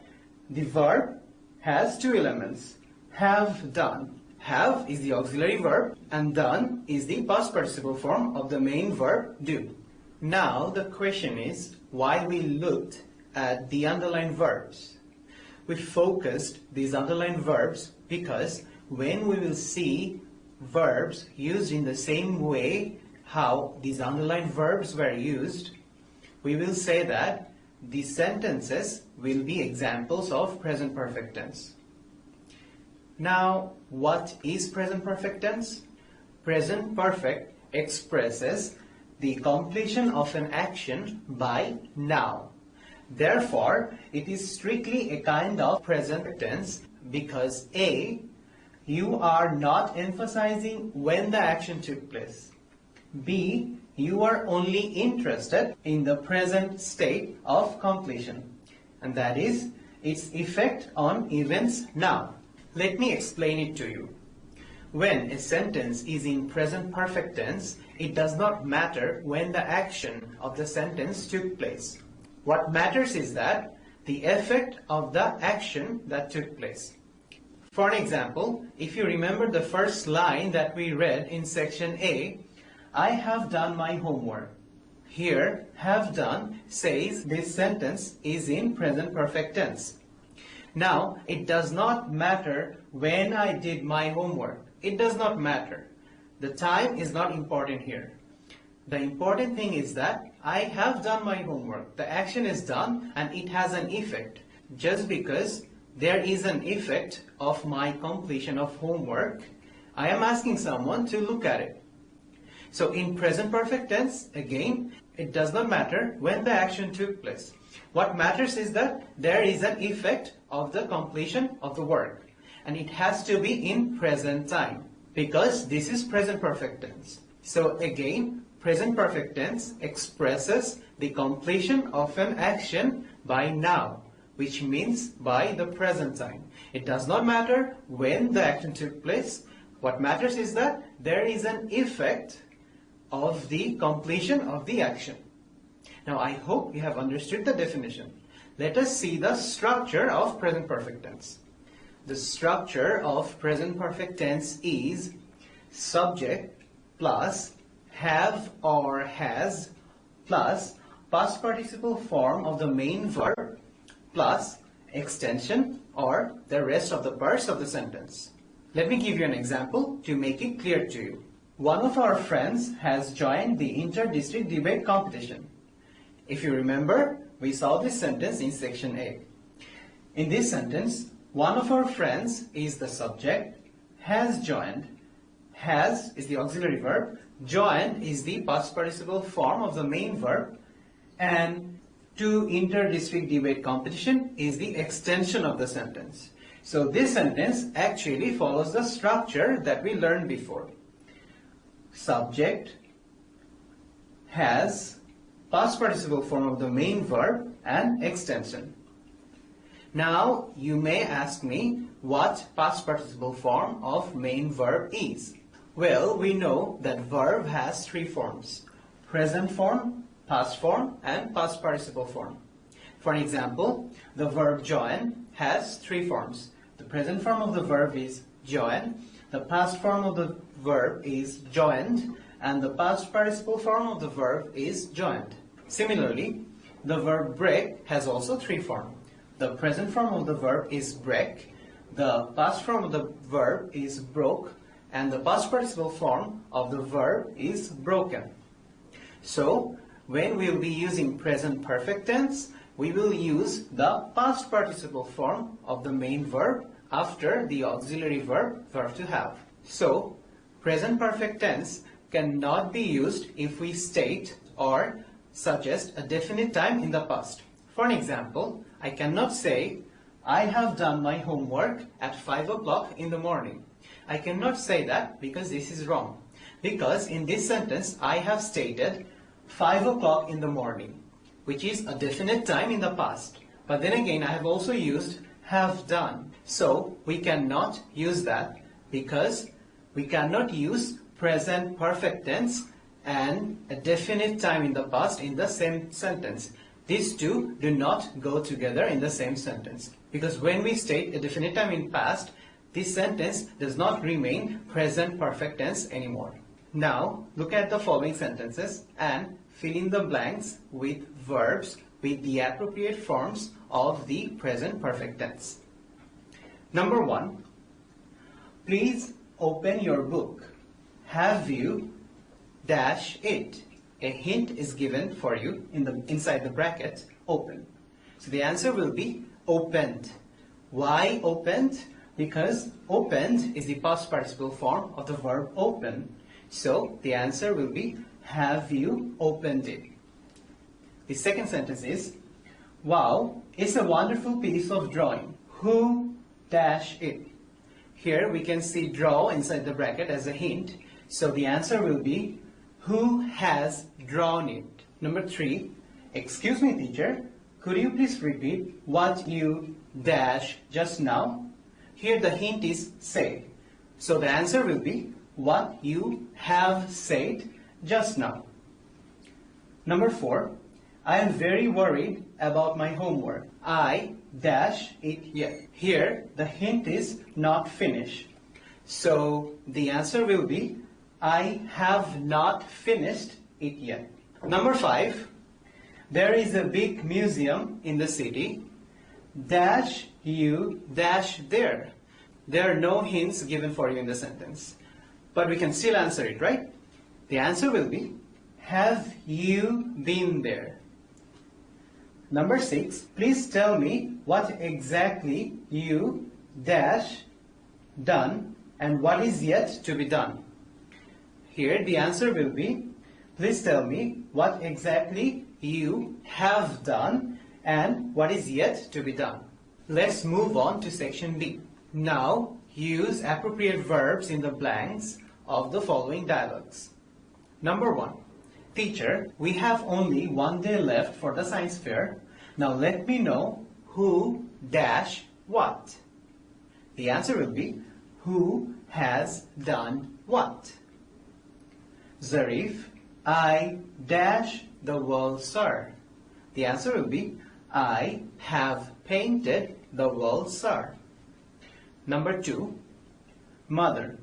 the verb has two elements, have done. Have is the auxiliary verb and done is the past participle form of the main verb do. Now the question is why we looked at the underlined verbs. We focused these underlined verbs because when we will see verbs used in the same way how these underlined verbs were used, we will say that the sentences will be examples of present perfect tense. Now, what is present perfect tense? Present perfect expresses the completion of an action by now. Therefore, it is strictly a kind of present tense because A, you are not emphasizing when the action took place. B, you are only interested in the present state of completion, and that is its effect on events now. Let me explain it to you. When a sentence is in present perfect tense, it does not matter when the action of the sentence took place. What matters is that the effect of the action that took place. For an example, if you remember the first line that we read in section A, I have done my homework. Here, have done says this sentence is in present perfect tense. Now, it does not matter when I did my homework. It does not matter. The time is not important here. The important thing is that I have done my homework. The action is done and it has an effect. Just because there is an effect of my completion of homework, I am asking someone to look at it. So in present perfect tense, again, it does not matter when the action took place. What matters is that there is an effect of the completion of the work. And it has to be in present time because this is present perfect tense. So again, present perfect tense expresses the completion of an action by now, which means by the present time. It does not matter when the action took place. What matters is that there is an effect of the completion of the action. Now I hope you have understood the definition. Let us see the structure of present perfect tense. the structure of present perfect tense is subject plus have or has plus past participle form of the main verb plus extension or the rest of the parts of the sentence. Let me give you an example to make it clear to you. One of our friends has joined the inter-district debate competition. If you remember, we saw this sentence in section A. In this sentence, one of our friends is the subject, has joined. Has is the auxiliary verb, joined is the past participle form of the main verb, and to inter-district debate competition is the extension of the sentence. So this sentence actually follows the structure that we learned before. Subject, has, past participle form of the main verb, and extension. Now you may ask me what past participle form of main verb is. Well, we know that verb has three forms: present form, past form, and past participle form. For an example, the verb join has three forms. The present form of the verb is join, the past form of the verb is joined, and the past participle form of the verb is joined. Similarly, the verb break has also three forms. The present form of the verb is break, the past form of the verb is broke, and the past participle form of the verb is broken. So, when we will be using present perfect tense, we will use the past participle form of the main verb after the auxiliary verb to have. So, present perfect tense cannot be used if we state or suggest a definite time in the past. For an example, I cannot say, I have done my homework at 5 o'clock in the morning. I cannot say that because this is wrong. Because in this sentence, I have stated 5 o'clock in the morning, which is a definite time in the past. But then again, I have also used have done. So we cannot use that because we cannot use present perfect tense and a definite time in the past in the same sentence. These two do not go together in the same sentence. Because when we state a definite time in past, this sentence does not remain present perfect tense anymore. Now, look at the following sentences and fill in the blanks with verbs with the appropriate forms of the present perfect tense. Number 1. Please open your book. Have you dash it? A hint is given for you inside the bracket, open. So the answer will be opened. Why opened? Because opened is the past participle form of the verb open. So the answer will be, have you opened it? The second sentence is, wow, it's a wonderful piece of drawing. Who dash it? Here we can see draw inside the bracket as a hint. So the answer will be, who has drawn it? Number 3, excuse me teacher, could you please repeat what you dash just now? Here the hint is say. So the answer will be what you have said just now. Number 4, I am very worried about my homework. I dash it yet. Here the hint is not finished. So the answer will be I have not finished it yet. Number 5, there is a big museum in the city. Dash you dash there. There are no hints given for you in the sentence. But we can still answer it, right? The answer will be, have you been there? Number 6, please tell me what exactly you dash done and what is yet to be done. Here the answer will be, please tell me what exactly you have done and what is yet to be done. Let's move on to section B. Now use appropriate verbs in the blanks of the following dialogues. Number 1. Teacher, we have only 1 day left for the science fair. Now let me know who dash what. The answer will be, who has done what? Zarif, I dash the wall, sir. The answer will be, I have painted the wall, sir. Number 2, mother.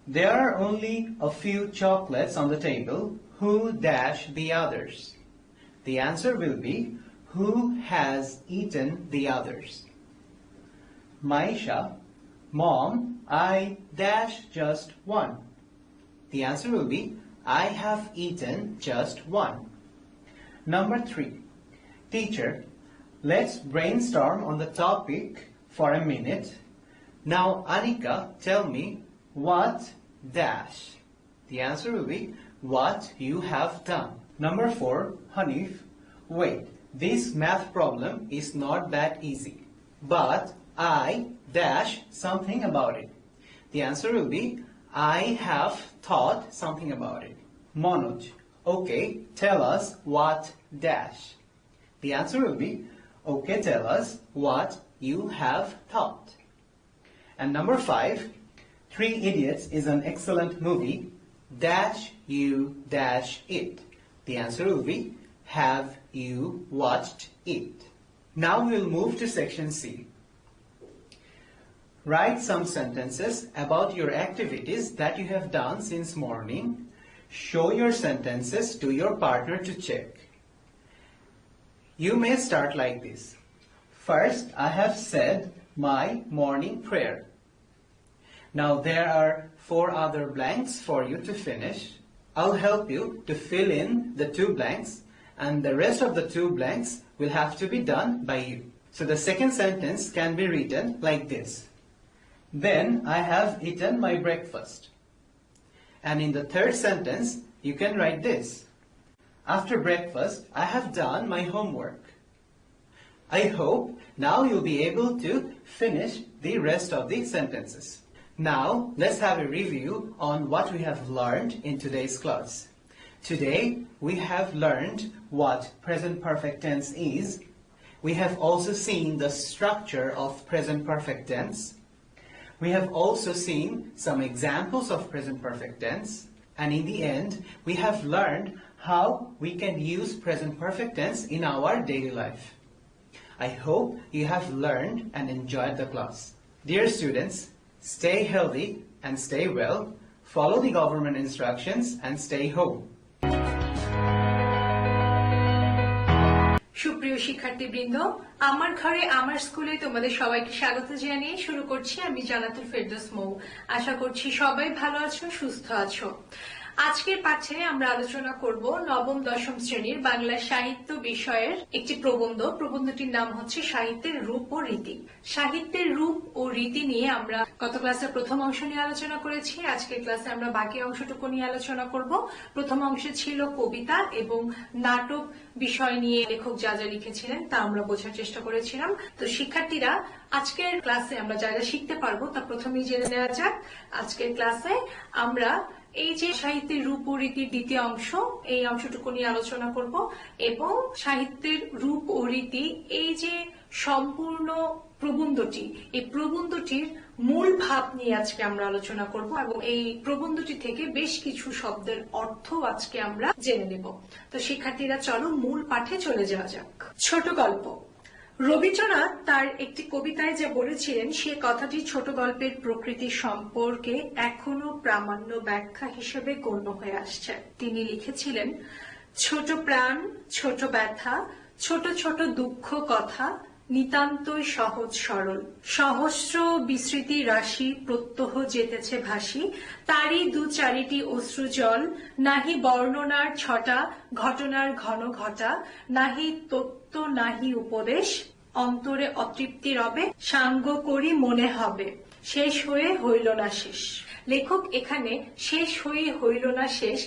There are only a few chocolates on the table. Who dash the others? The answer will be who has eaten the others. Maisha, Mom, I dash just one. The answer will be I have eaten just one. Number 3, teacher, let's brainstorm on the topic for a minute. Now, Anika, tell me what dash. The answer will be what you have done. Number 4, Hanif, wait, this math problem is not that easy, but I dash something about it. The answer will be I have thought something about it. Manoj, okay, tell us what dash. The answer will be okay, tell us what you have thought. And number 5, Three Idiots is an excellent movie. Dash you dash it. The answer will be have you watched it? Now we'll move to section C. Write some sentences about your activities that you have done since morning. Show your sentences to your partner to check. You may start like this. First, I have said my morning prayer. Now there are 4 other blanks for you to finish. I'll help you to fill in the 2 blanks, and the rest of the 2 blanks will have to be done by you. So the second sentence can be written like this. Then I have eaten my breakfast. And in the third sentence, you can write this. After breakfast, I have done my homework. I hope now you'll be able to finish the rest of the sentences. Now, let's have a review on what we have learned in today's class. Today, we have learned what present perfect tense is. We have also seen the structure of present perfect tense. We have also seen some examples of present perfect tense. And in the end, we have learned how we can use present perfect tense in our daily life. I hope you have learned and enjoyed the class. Dear students, stay healthy and stay well. Follow the government instructions and stay home. সুপ্রিয় শিক্ষার্থীবৃন্দ, আমার ঘরে আমার স্কুলে তোমাদের সবাইকে স্বাগত জানিয়ে শুরু করছি আমি জান্নাতুল ফেরদৌস মৌ। আশা করছি সবাই ভালো আছো, সুস্থ আছো। আজকের পাঠে আমরা আলোচনা করব নবম দশম শ্রেণীর বাংলা সাহিত্য বিষয়ের একটি প্রবন্ধ। প্রবন্ধটির নাম হচ্ছে সাহিত্যের রূপ ও রীতি। সাহিত্যের রূপ ও রীতি নিয়ে আমরা গত ক্লাসে প্রথম অংশ নিয়ে আলোচনা করেছি। আজকের ক্লাসে আমরা বাকি অংশটুকু নিয়ে আলোচনা করব। প্রথম অংশে ছিল কবিতা এবং নাটক বিষয় নিয়ে লেখক যা যা লিখেছিলেন তা আমরা বোঝার চেষ্টা করেছিলাম। তো শিক্ষার্থীরা, আজকের ক্লাসে আমরা যা যা শিখতে পারবো তা প্রথমেই জেনে নেওয়া যাক। আজকের ক্লাসে আমরা এই যে সাহিত্যের রূপ ও রীতির দ্বিতীয় অংশ, এই অংশটুকু নিয়ে আলোচনা করব এবং সাহিত্যের রূপ ও রীতি এই যে সম্পূর্ণ প্রবন্ধটি, এই প্রবন্ধটির মূল ভাব নিয়ে আজকে আমরা আলোচনা করব এবং এই প্রবন্ধটি থেকে বেশ কিছু শব্দের অর্থ আজকে আমরা জেনে নেব। তো শিক্ষার্থীরা, চলো মূল পাঠে চলে যাওয়া যাক। ছোট গল্প। রবীন্দ্রনাথ তার একটি কবিতায় যা বলেছিলেন সে কথাটি ছোট গল্পের প্রকৃতি সম্পর্কে এখনো প্রামাণ্য ব্যাখ্যা হিসেবে গণ্য হয়ে আসছে। তিনি লিখেছিলেন, ছোট প্রাণ, ছোট ব্যথা, ছোট ছোট দুঃখ কথা, নিতান্তই সহজ সরল, সহস্র বিস্মৃতি রাশি প্রত্যহ যেতেছে ভাসি, তারই 2-4টি অশ্রু জল, নাহি বর্ণনার ছটা, ঘটনার ঘন ঘটা, নাহি তত্ত্ব নাহি উপদেশ, অন্তরে অতৃপ্তি রবে, সাঙ্গ করি মনে হবে, শেষ হয়ে হইল না শেষ। লেখক এখানে শেষ হয়ে হইল না শেষ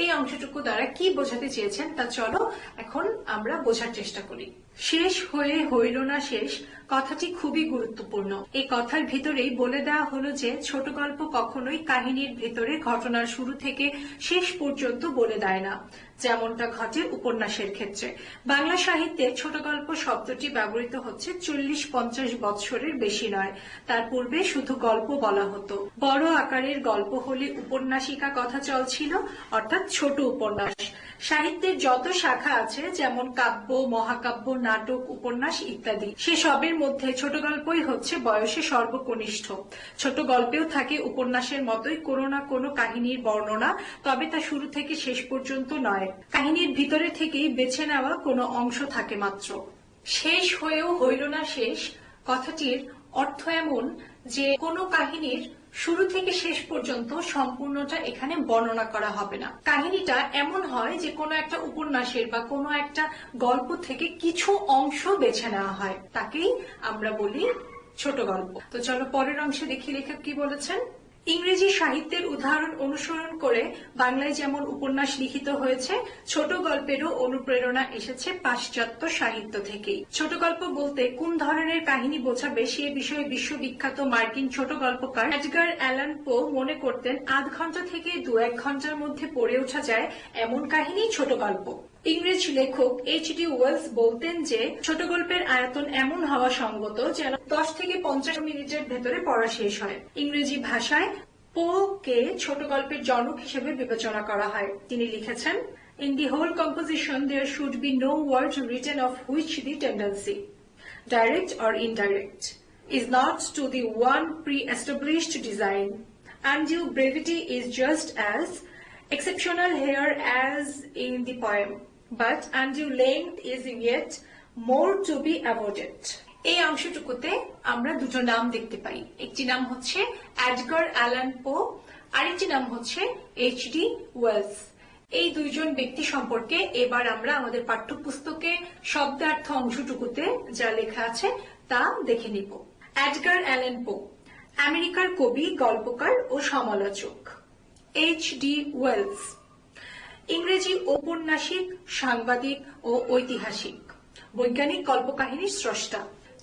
এই অংশটুকু দ্বারা কি বোঝাতে চেয়েছেন তা চলো এখন আমরা বোঝার চেষ্টা করি। শেষ হয়ে হইল না শেষ কথাটি খুবই গুরুত্বপূর্ণ। এই কথার ভিতরেই বলে দেওয়া হলো যে ছোট গল্প কখনোই কাহিনীর ভিতরে ঘটনার শুরু থেকে শেষ পর্যন্ত বলে দেয় না, যেমনটা ঘটে উপন্যাসের ক্ষেত্রে। বাংলা সাহিত্যে ছোট গল্প শব্দটি ব্যবহৃত হচ্ছে 40-50 বৎসরের বেশি নয়। তার পূর্বে শুধু গল্প বলা হতো। বড় আকারের গল্প হলে উপন্যাসিকা কথা চলছিল, অর্থাৎ ছোট উপন্যাস। সাহিত্যের যত শাখা আছে যেমন কাব্য, মহাকাব্য, নাটক, উপন্যাস ইত্যাদি, সে সবের মধ্যে ছোট গল্পই হচ্ছে বয়সে সর্বকনিষ্ঠ। ছোট গল্পেও থাকে উপন্যাসের মতোই কোনো না কোনো কাহিনীর বর্ণনা, তবে তা শুরু থেকে শেষ পর্যন্ত নয়। কাহিনীর ভিতরে থেকেই বেছে নেওয়া কোনো অংশ থাকে মাত্র। শেষ হয়েও হইল না শেষ কথাটির অর্থ এমন যে কোনো কাহিনীর শুরু থেকে শেষ পর্যন্ত সম্পূর্ণটা এখানে বর্ণনা করা হবে না। কাহিনীটা এমন হয় যে কোনো একটা উপন্যাসের বা কোনো একটা গল্প থেকে কিছু অংশ বেছে নেওয়া হয়, তাকেই আমরা বলি ছোট গল্প। তো চলো পরের অংশে দেখি লেখক কি বলেছেন। ইংরেজি সাহিত্যের উদাহরণ অনুসরণ করে বাংলায় যেমন উপন্যাস লিখিত হয়েছে, ছোট গল্পেরও অনুপ্রেরণা এসেছে পাশ্চাত্য সাহিত্য থেকেই। ছোট গল্প বলতে কোন ধরনের কাহিনী বোঝাবে সে বিষয়ে বিশ্ববিখ্যাত মার্কিন ছোট গল্পকার এডগার অ্যালান পো মনে করতেন ৮ ঘন্টা থেকে ২-১ ঘন্টার মধ্যে পড়ে ওঠা যায় এমন কাহিনী ছোট গল্প। ইংরেজ লেখক এইচ.ডি. ওয়েলস বলতেন যে ছোট গল্পের আয়তন এমন হওয়া সঙ্গত যেন ১০ থেকে ৫০ মিনিটের ভেতরে পড়া শেষ হয়। ইংরেজি ভাষায় পো কে ছোট গল্পের জনক হিসেবে বিবেচনা করা হয়। তিনি লিখেছেন, In the whole composition there should be no word written of which the tendency, direct or indirect, is not to the one pre-established design. Undue brevity is just as exceptional here as in the poem, but undue length is yet more to be avoided. এই অংশটুকুতে আমরা দুটো নাম দেখতে পাই। একটি নাম হচ্ছে এডগার অ্যালান পো, আরেকটি নাম হচ্ছে এইচ.ডি. ওয়েলস। এই দুইজন ব্যক্তি সম্পর্কে এবার আমরা আমাদের পাঠ্যপুস্তকে শব্দার্থ অংশটুকুতে যা লেখা আছে তা দেখে নিব। এডগার অ্যালান পো আমেরিকার কবি, গল্পকার ও সমালোচক। এইচ.ডি. ওয়েলস ইংরেজি ঔপন্যাসিক, সাংবাদিক ও ঐতিহাসিক, বৈজ্ঞানিক কল্পকাহিনীর স্রষ্টা।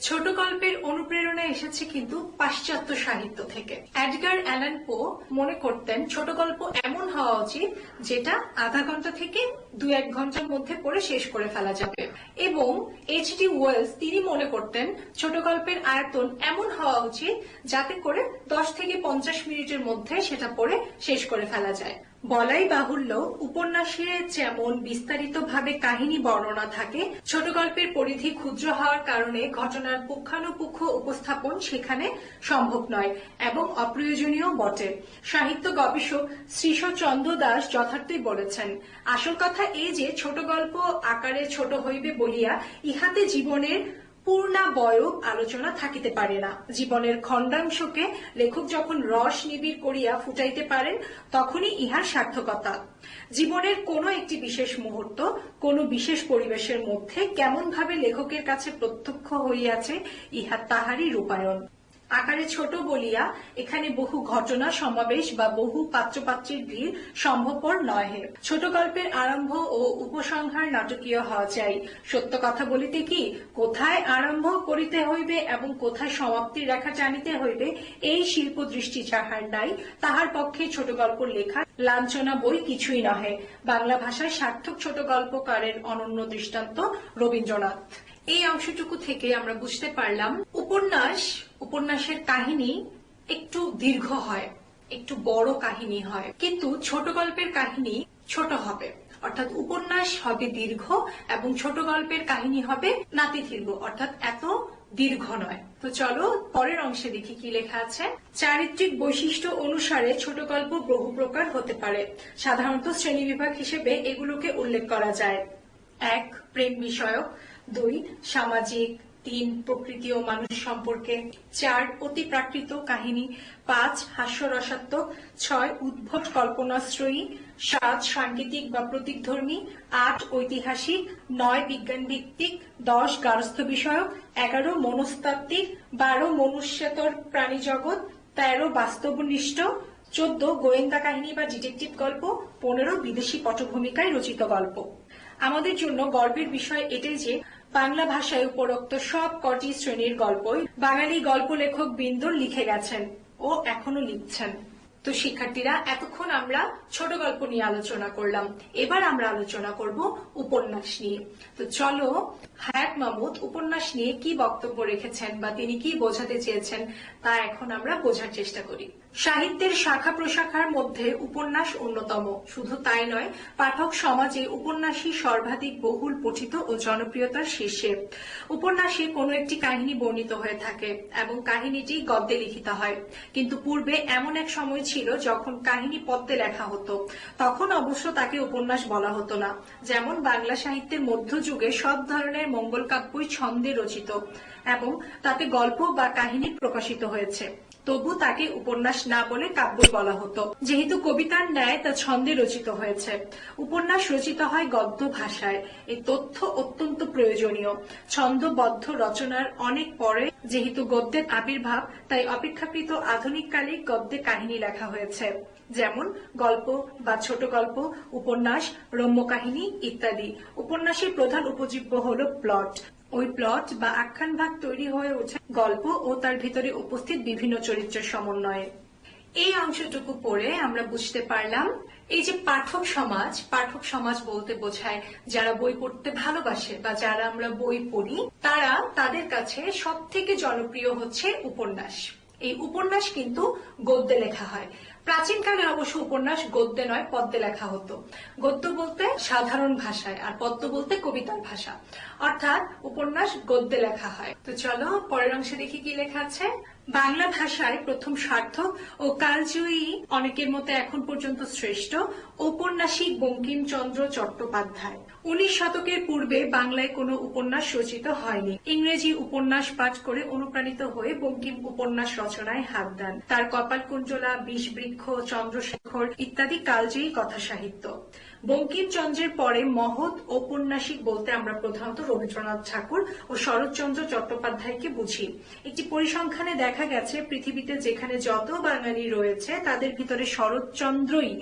ছোট গল্পের অনুপ্রেরণা এসেছে কিন্তু পাশ্চাত্য সাহিত্য থেকে। এডগার অ্যালান পো মনে করতেন ছোট গল্প এমন হওয়া উচিত যেটা আধা ঘন্টা থেকে ২-১ ঘন্টার মধ্যে পড়ে শেষ করে ফেলা যাবে, এবং এইচ.ডি. ওয়েলস তিনি মনে করতেন ছোট গল্পের আয়তন এমন হওয়া উচিত যাতে করে ১০ থেকে ৫০ মিনিটের মধ্যে সেটা পড়ে শেষ করে ফেলা যায়। বলাই বাহুল্য, উপন্যাসে যেমন বিস্তারিতভাবে কাহিনী বর্ণনা থাকে, ছোট গল্পের পরিধি ক্ষুদ্র হওয়ার কারণে ঘটনার পুঙ্খানুপুঙ্খ উপস্থাপন সেখানে সম্ভব নয় এবং অপ্রয়োজনীয় বটে। সাহিত্য গবেষক শ্রীশচন্দ্র দাস যথার্থই বলেছেন, আসল কথা এই যে ছোট গল্প আকারে ছোট হইবে বলিয়া ইহাতে জীবনের পূর্ণাবয়ব আলোচনা থাকিতে পারে না। জীবনের খণ্ডাংশকে লেখক যখন রস নিবিড় করিয়া ফুটাইতে পারেন তখনই ইহার সার্থকতা। জীবনের কোনো একটি বিশেষ মুহূর্ত কোনো বিশেষ পরিবেশের মধ্যে কেমন ভাবে লেখকের কাছে প্রত্যক্ষ হইয়াছে ইহা তাহারই রূপায়ণ। আকারে ছোট বলিয়া এখানে বহু ঘটনা সমাবেশ বা বহু পাত্রপাত্রীর ভিড় সম্ভবপর নহে। ছোট গল্পের আরম্ভ ও উপসংহার নাটকীয় হওয়া চাই। সত্য কথা বলিতে কি, কোথায় আরম্ভ করিতে হইবে এবং কোথায় সমাপ্তির রেখা টানিতে হইবে এই শিল্প দৃষ্টি যাহার নাই, তাহার পক্ষে ছোট গল্প লেখা লাঞ্ছনা বই কিছুই নহে। বাংলা ভাষায় সার্থক ছোট গল্পকারের অনন্য দৃষ্টান্ত রবীন্দ্রনাথ। এই অংশটুকু থেকে আমরা বুঝতে পারলাম উপন্যাসের কাহিনী একটু দীর্ঘ হয়, একটু বড় কাহিনী হয়, কিন্তু ছোট গল্পের কাহিনী ছোট হবে, অর্থাৎ উপন্যাস হবে দীর্ঘ এবং ছোট গল্পের কাহিনী হবে নাতিদীর্ঘ, অর্থাৎ এত দীর্ঘ নয়। তো চলো পরের অংশে দেখি কি লেখা আছে। চারিত্রিক বৈশিষ্ট্য অনুসারে ছোট গল্প বহু প্রকার হতে পারে। সাধারণত শ্রেণীবিভাগ হিসেবে এগুলোকে উল্লেখ করা যায়। ১. প্রেম বিষয়ক, ২. সামাজিক, ৩. প্রকৃতি ও মানুষ সম্পর্কে, ৪. অতি প্রাকৃত কাহিনী, ৫. হাস্যরসাত্মক, ৬. উদ্ভট কল্পনাশ্রয়ী, ৭. সাংগীতিক বা প্রতীকধর্মী, ৮. ঐতিহাসিক, ৯. বিজ্ঞান ভিত্তিক, ১০. গার্হস্থ্য বিষয়ক, ১১. মনস্তাত্ত্বিক, ১২. মনুষ্যেতর প্রাণী জগৎ, ১৩. বাস্তবনিষ্ঠ, ১৪. গোয়েন্দা কাহিনী বা ডিটেকটিভ গল্প, ১৫. বিদেশি পটভূমিকায় রচিত গল্প। আমাদের জন্য গর্বের বিষয় এটাই যে বাংলা ভাষায় উপরোক্ত সব কটি শ্রেণীর গল্পই বাঙালি গল্প লেখক বৃন্দ লিখে গেছেন ও এখনো লিখছেন। তো শিক্ষার্থীরা, এতক্ষণ আমরা ছোট গল্প নিয়ে আলোচনা করলাম, এবার আমরা আলোচনা করব উপন্যাস নিয়ে। তো চলো হায়াত মাহমুদ উপন্যাস নিয়ে কি বক্তব্য রেখেছেন বা তিনি কি বোঝাতে চেয়েছেন তা এখন আমরা বোঝার চেষ্টা করি। সাহিত্যের শাখা প্রশাখার মধ্যে উপন্যাস অন্যতম। শুধু তাই নয়, পাঠক সমাজে উপন্যাসই সর্বাধিক বহুল পঠিত ও জনপ্রিয়তার শীর্ষে। উপন্যাসে কোনো একটি কাহিনী বর্ণিত হয়ে থাকে এবং কাহিনীটি গদ্যে লিখিত হয়। কিন্তু পূর্বে এমন এক সময় ছিল যখন কাহিনী পদ্যে লেখা হতো। তখন অবশ্য তাকে উপন্যাস বলা হতো না। যেমন বাংলা সাহিত্যের মধ্যযুগে সব ধরনের মঙ্গল কাব্যই ছন্দে রচিত এবং তাতে গল্প বা কাহিনী প্রকাশিত হয়েছে। তবু তাকে উপন্যাস না বলে কাব্য বলা হতো, যেহেতু কবিতার ন্যায় তা ছন্দে রচিত হয়েছে। উপন্যাস রচিত হয় গদ্য ভাষায়। এই তথ্য অত্যন্ত প্রয়োজনীয়। ছন্দবদ্ধ রচনার অনেক পরে যেহেতু গদ্যের আবির্ভাব, তাই অপেক্ষাকৃত আধুনিক কালে গদ্যে কাহিনী লেখা হয়েছে, যেমন গল্প বা ছোট গল্প, উপন্যাস, রম্য কাহিনী ইত্যাদি। উপন্যাসের প্রধান উপজীব্য হলো প্লট। ওই প্লট বা আখ্যান ভাগ তৈরি হয়ে ওঠে গল্প ও তার ভিতরে উপস্থিত বিভিন্ন চরিত্রের সমন্বয়ে। এই অংশটুকু পড়ে আমরা বুঝতে পারলাম এই যে পাঠক সমাজ বলতে বোঝায় যারা বই পড়তে ভালোবাসে বা যারা আমরা বই পড়ি, তাদের কাছে সব থেকে জনপ্রিয় হচ্ছে উপন্যাস। এই উপন্যাস কিন্তু গদ্যে লেখা হয়। প্রাচীনকালে অবশ্য উপন্যাস গদ্যে নয়, পদ্যে লেখা হতো। গদ্য বলতে সাধারণ ভাষায় আর পদ্য বলতে কবিতার ভাষা, অর্থাৎ উপন্যাস গদ্যে লেখা হয়। তো চলো পরের অংশে দেখি কি লেখা আছে। বাংলা ভাষায় প্রথম সার্থক ও কালজয়ী, অনেকের মতে এখন পর্যন্ত শ্রেষ্ঠ ঔপন্যাসিক বঙ্কিমচন্দ্র চট্টোপাধ্যায়। 19 শতকের পূর্বে বাংলায় কোনো উপন্যাস রচিত হয়নি। ইংরেজি উপন্যাস পাঠ করে অনুপ্রাণিত হয়ে বঙ্কিম উপন্যাস রচনায় হাত দেন। তার কপালকুঞ্জলা, বিষবৃক্ষ, চন্দ্রশেখর ইত্যাদি কালজয়ী কথা সাহিত্য। বঙ্কিমচন্দ্রের পরে মহৎ ঔপন্যাসিক বলতে আমরা প্রধানত রবীন্দ্রনাথ ঠাকুর ও শরৎচন্দ্র চট্টোপাধ্যায়কে বুঝি। একটি পরিসংখ্যানে দেখা গেছে পৃথিবীতে যেখানে যত বাঙালি রয়েছে তাদের ভিতরে শরৎচন্দ্রই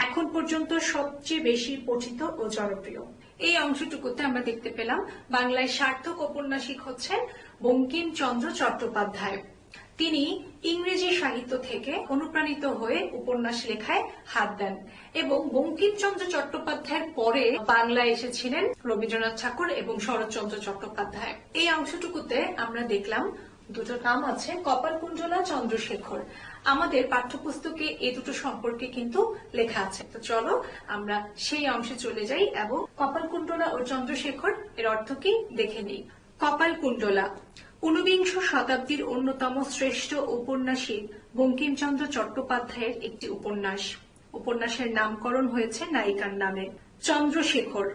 এখন পর্যন্ত সবচেয়ে বেশি পঠিত ও জনপ্রিয়। এই অংশটুকুতে আমরা দেখতে পেলাম বাংলায় সার্থক ঔপন্যাসিক হচ্ছেন বঙ্কিমচন্দ্র চট্টোপাধ্যায়। তিনি ইংরেজি সাহিত্য থেকে অনুপ্রাণিত হয়ে উপন্যাস লেখায় হাত দেন এবং বঙ্কিমচন্দ্র চট্টোপাধ্যায়ের পরে বাংলায় এসেছিলেন রবীন্দ্রনাথ ঠাকুর এবং শরৎচন্দ্র চট্টোপাধ্যায়। এই অংশটুকুতে আমরা দেখলাম দুটো নাম আছে, কপালকুঞ্জলা, চন্দ্রশেখর। আমাদের পাঠ্যপুস্তকে এই দুটো সম্পর্কে কিন্তু লেখা আছে। তো চলো আমরা সেই অংশে চলে যাই এবং কপালকুণ্ডলা ও চন্দ্রশেখর এর অর্থ কি দেখে নিই। কপালকুণ্ডলা 19বিংশ শতাব্দীর অন্যতম শ্রেষ্ঠ ঔপন্যাসিক বঙ্কিমচন্দ্র চট্টোপাধ্যায়ের একটি উপন্যাস। উপন্যাসের নামকরণ হয়েছে নায়িকার নামে। চন্দ্রশেখর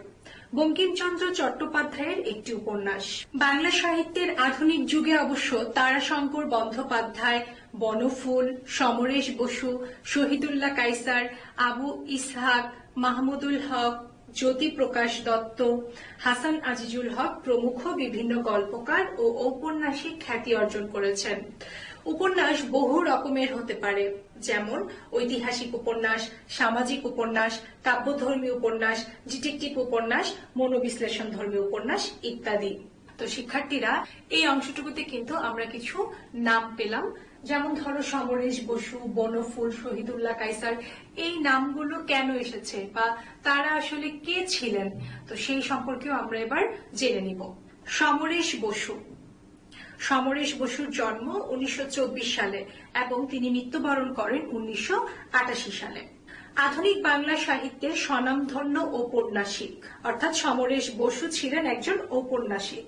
বঙ্কিমচন্দ্র চট্টোপাধ্যায়ের একটি উপন্যাস। বাংলা সাহিত্যের আধুনিক যুগে অবশ্য তারাশঙ্কর বন্দ্যোপাধ্যায়, বনফুল, সমরেশ বসু, শহীদুল্লাহ কায়সার, আবু ইসহাক, মাহমুদুল হক, জ্যোতিপ্রকাশ দত্ত, হাসান আজিজুল হক প্রমুখ বিভিন্ন গল্পকার ও ঔপন্যাসিক খ্যাতি অর্জন করেছেন। উপন্যাস বহু রকমের হতে পারে, যেমন ঐতিহাসিক উপন্যাস, সামাজিক উপন্যাস, কাব্যধর্মী উপন্যাস, ডিটেকটিভ উপন্যাস, মনোবিশ্লেষণ ধর্মী উপন্যাস ইত্যাদি। তো শিক্ষার্থীরা, এই অংশটুকুতে কিন্তু আমরা কিছু নাম পেলাম, যেমন ধরো সমরেশ বসু, বনফুল, শহীদুল্লাহ কায়সার। এই নামগুলো কেন এসেছে বা তারা আসলে কে ছিলেন, তো সেই সম্পর্কেও আমরা এবার জেনে নিব। সমরেশ বসুর জন্ম 1924 সালে এবং তিনি মৃত্যুবরণ করেন 1988 সালে। আধুনিক বাংলা সাহিত্যের স্বনামধন্য ঔপন্যাসিক, অর্থাৎ সমরেশ বসু ছিলেন একজন ঔপন্যাসিক।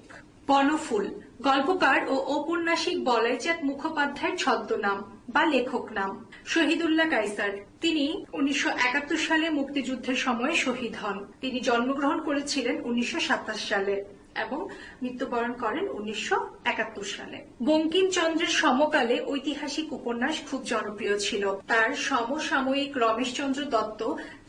বনফুল গল্পকার ও ঔপন্যাসিক বলাইচাঁদ মুখোপাধ্যায়ের ছদ্মনাম বা লেখক নাম। শহীদুল্লাহ কায়সার তিনি 1971 সালে মুক্তিযুদ্ধের সময় শহীদ হন। তিনি জন্মগ্রহণ করেছিলেন 1927 সালে এবং মৃত্যুবরণ করেন 1971 সালে। বঙ্কিমচন্দ্রের সমকালে ঐতিহাসিক উপন্যাস খুব জনপ্রিয় ছিল। তার সমসাময়িক রমেশচন্দ্র দত্ত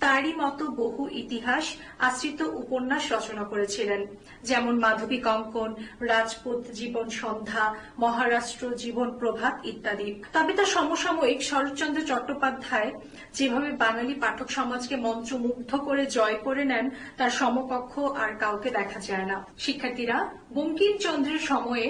তারই মতো বহু ইতিহাস আশ্রিত উপন্যাস রচনা করেছিলেন, যেমন মাধবী কঙ্কন, রাজপুত জীবন সন্ধ্যা, মহারাষ্ট্র জীবন প্রভাত ইত্যাদি। তবে তার সমসাময়িক শরৎচন্দ্র চট্টোপাধ্যায় যেভাবে বাঙালি পাঠক সমাজকে মন্ত্রমুগ্ধ করে জয় করে নেন, তার সমকক্ষ আর কাউকে দেখা যায় না। শিক্ষার্থীরা, বঙ্কিমচন্দ্রের সময়ে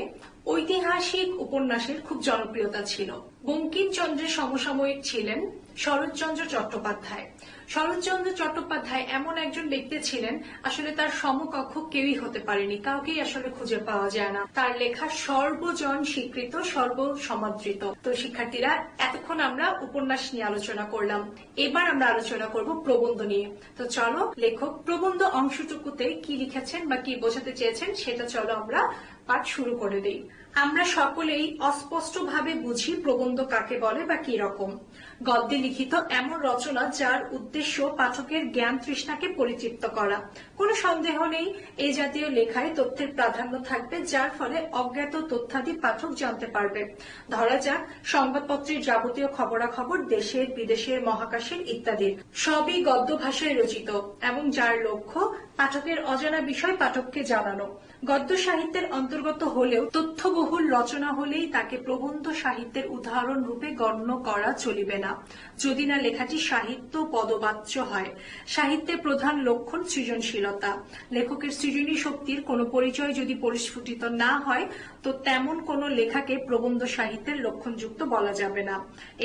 ঐতিহাসিক উপন্যাসের খুব জনপ্রিয়তা ছিল। বঙ্কিমচন্দ্রের সমসাময়িক ছিলেন শরৎচন্দ্র চট্টোপাধ্যায়। শরৎচন্দ্র চট্টোপাধ্যায় এমন একজন ব্যক্তি ছিলেন, আসলে তার সমকক্ষ কেউই হতে পারেনি, কাউকেই আসলে খুঁজে পাওয়া যায় না। তার লেখা সর্বজন স্বীকৃত, সর্বসমাদৃত। তো শিক্ষার্থীরা, এতক্ষণ আমরা উপন্যাস নিয়ে আলোচনা করলাম, এবার আমরা আলোচনা করব প্রবন্ধ নিয়ে। তো চলো, লেখক প্রবন্ধ অংশটুকুতে কি লিখেছেন বা কি বোঝাতে চেয়েছেন সেটা চলো আমরা পাঠ শুরু করে দেই। আমরা সকলেই অস্পষ্টভাবে বুঝি প্রবন্ধ কাকে বলে বা কি রকম। গদ্যে লিখিত এমন রচনা যার উদ্দেশ্য পাঠকের জ্ঞান তৃষ্ণাকে পরিতৃপ্ত করা। কোনো সন্দেহ নেই, এই জাতীয় লেখায় তথ্যের প্রাধান্য থাকবে, যার ফলে অজ্ঞাত তথ্যাদি পাঠক জানতে পারবে। ধরা যাক, সংবাদপত্রের যাবতীয় খবরাখবর দেশের, বিদেশের, মহাকাশের ইত্যাদির সবই গদ্য ভাষায় রচিত এবং যার লক্ষ্য পাঠকের অজানা বিষয় পাঠককে জানানো। গদ্য সাহিত্যের অন্তর্গত হলেও তথ্যবহুল রচনা হলেই তাকে প্রবন্ধ সাহিত্যের উদাহরণ রূপে গণ্য করা চলিবে না, যদি না লেখাটি সাহিত্য পদবাচ্য হয়। সাহিত্যের প্রধান লক্ষণ সৃজনশীলতা। লেখকের সৃজনী শক্তির কোনো পরিচয় যদি পরিস্ফুটিত না হয়, তো তেমন কোনো লেখাকে প্রবন্ধ সাহিত্যের লক্ষণযুক্ত বলা যাবে না।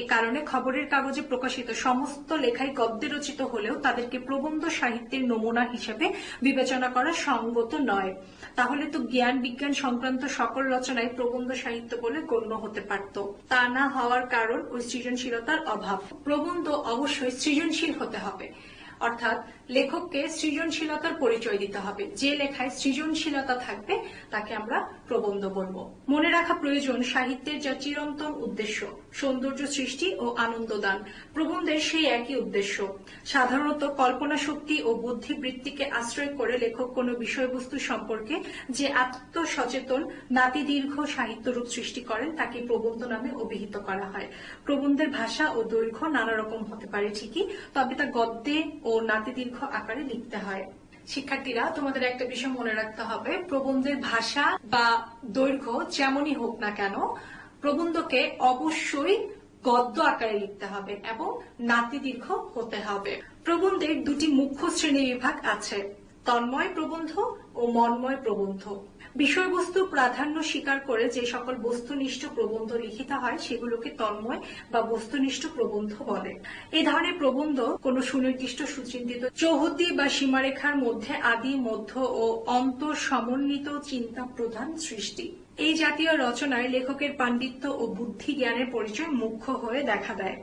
এ কারণে খবরের কাগজে প্রকাশিত সমস্ত লেখাই গদ্যে রচিত হলেও তাদেরকে প্রবন্ধ সাহিত্যের নমুনা হিসেবে বিবেচনা করা সঙ্গত নয়। তাহলে তো জ্ঞান বিজ্ঞান সংক্রান্ত সকল রচনায় প্রবন্ধ সাহিত্য বলে গণ্য হতে পারত। তা না হওয়ার কারণ ওই সৃজনশীলতার অভাব। প্রবন্ধ অবশ্যই সৃজনশীল হতে হবে, অর্থাৎ লেখককে সৃজনশীলতার পরিচয় দিতে হবে। যে লেখায় সৃজনশীলতা থাকবে তাকে আমরা প্রবন্ধ বলবো। মনে রাখা প্রয়োজন, সাহিত্যের যা চিরন্তন উদ্দেশ্য সৌন্দর্য সৃষ্টি ও আনন্দদান, প্রবন্ধের সেই একই উদ্দেশ্য। সাধারণত কল্পনা শক্তি ও বুদ্ধিবৃত্তিকে আশ্রয় করে লেখক কোনো বিষয়বস্তু সম্পর্কে যে আত্মসচেতন নাতিদীর্ঘ সাহিত্যরূপ সৃষ্টি করেন তাকে প্রবন্ধ নামে অভিহিত করা হয়। প্রবন্ধের ভাষা ও দৈর্ঘ্য নানা রকম হতে পারে ঠিকই, তবে তা গদ্যে ও নাতিদীর্ঘ আকারে লিখতে হয়। শিক্ষার্থীরা, তোমাদের একটা বিষয় মনে রাখতে হবে, প্রবন্ধের ভাষা বা দৈর্ঘ্য যেমনই হোক না কেন, প্রবন্ধকে অবশ্যই গদ্য আকারে লিখতে হবে এবং নাতিদীর্ঘ হতে হবে। প্রবন্ধের দুটি মুখ্য শ্রেণী বিভাগ আছে, তন্ময় প্রবন্ধ ও মন্ময় প্রবন্ধ। বিষয়বস্তু প্রাধান্য স্বীকার করে যে সকল বস্তুনিষ্ঠ প্রবন্ধ লিখিত হয় সেগুলোকে তন্ময় বা বস্তুনিষ্ঠ প্রবন্ধ বলে। এই ধরনের প্রবন্ধ কোনো সুনির্দিষ্ট সুচিন্তিত চৌহদ্দি বা সীমারেখার মধ্যে আদি, মধ্য ও অন্ত সমন্বিত চিন্তা প্রধান সৃষ্টি। এই জাতীয় রচনায় লেখকের পাণ্ডিত্য ও বুদ্ধি জ্ঞানের পরিচয় মুখ্য হয়ে দেখা দেয়।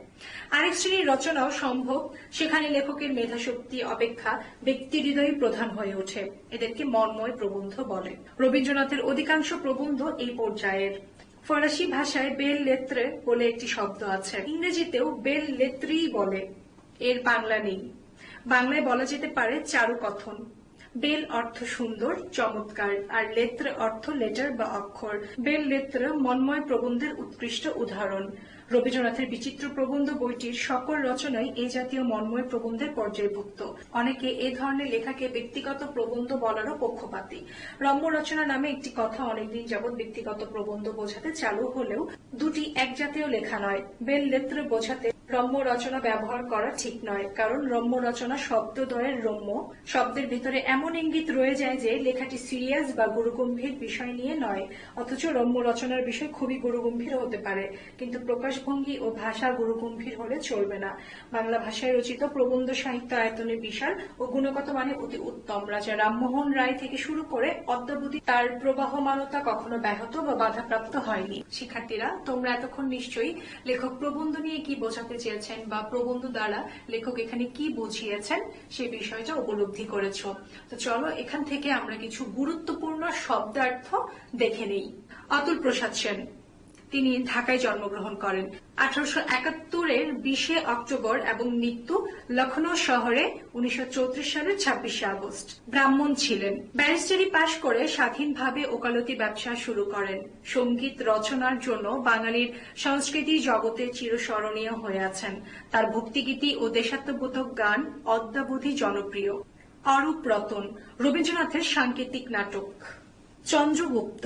আরেক শ্রেণীর রচনাও সম্ভব, সেখানে লেখকের মেধাশক্তি অপেক্ষা ব্যক্তি হৃদয় প্রধান হয়ে ওঠে। এদেরকে মন্ময় প্রবন্ধ বলে। রবীন্দ্রনাথের অধিকাংশ প্রবন্ধ এই পর্যায়ের। ফরাসি ভাষায় বেল লেত্রে বলে একটি শব্দ আছে, ইংরেজিতেও বেল লেত্রি বলে, এর বাংলা নেই। বাংলায় বলা যেতে পারে চারুকথন। বেল অর্থ সুন্দর, চমৎকার, আর লেত্র অর্থ লেটার বা অক্ষর। বেল লেত্র মন্ময় প্রবন্ধের উৎকৃষ্ট উদাহরণ। রবীন্দ্রনাথের বিচিত্র প্রবন্ধ বইটির সকল রচনাই এই জাতীয় মন্ময় প্রবন্ধের পর্যায়ভুক্ত। অনেকে এ ধরনের লেখাকে ব্যক্তিগত প্রবন্ধ বলারও পক্ষপাতী। রম্য রচনা নামে একটি কথা অনেকদিন যাবৎ ব্যক্তিগত প্রবন্ধ বোঝাতে চালু হলেও দুটি এক জাতীয় লেখা নয়। বেল লেত্র বোঝাতে রম্য রচনা ব্যবহার করা ঠিক নয়, কারণ রম্য রচনা শব্দদ্বয়ের রম্য, শব্দের ভিতরে এমন ইঙ্গিত রয়ে যায় যে লেখাটি সিরিয়াস বা গুরুগম্ভীর বিষয় নিয়ে নয়, অথচ রম্য রচনার বিষয় খুবই গুরুগম্ভীর হতে পারে, কিন্তু প্রকাশভঙ্গি ও ভাষা গুরুগম্ভীর হলে চলবে না। বাংলা ভাষায় রচিত প্রবন্ধ সাহিত্য আয়তনে বিশাল ও গুণগত মানে অতি উত্তম। রাজা রামমোহন রায় থেকে শুরু করে অদ্যাবধি তার প্রবাহমানতা কখনো ব্যাহত বা বাধাপ্রাপ্ত হয়নি। শিক্ষার্থীরা, তোমরা এতক্ষণ নিশ্চয়ই লেখক প্রবন্ধ নিয়ে কি বোঝাতে চেয়েছেন বা প্রবন্ধ দ্বারা লেখক এখানে কি বুঝিয়েছেন সেই বিষয়টা উপলব্ধি করেছ। তো চলো, এখান থেকে আমরা কিছু গুরুত্বপূর্ণ শব্দার্থ দেখে নেই। অতুল প্রসাদ সেন, তিনি ঢাকায় জন্মগ্রহণ করেন। 1871-এর 20 অক্টোবর এবং মৃত্যু লখনৌ শহরে 1934 সালের 26 আগস্ট। ব্রাহ্মণ ছিলেন। ব্যারিস্টারি পাশ করে স্বাধীনভাবে ওকালতি ব্যবসা শুরু করেন। সঙ্গীত রচনার জন্য বাঙালির সংস্কৃতি জগতে চিরস্মরণীয় হয়ে আছেন। তার ভক্তিগীতি ও দেশাত্মবোধক গান অদ্যাবধি জনপ্রিয়। অরূপ রতন, রবীন্দ্রনাথের সাংকেতিক নাটক। চন্দ্রগুপ্ত,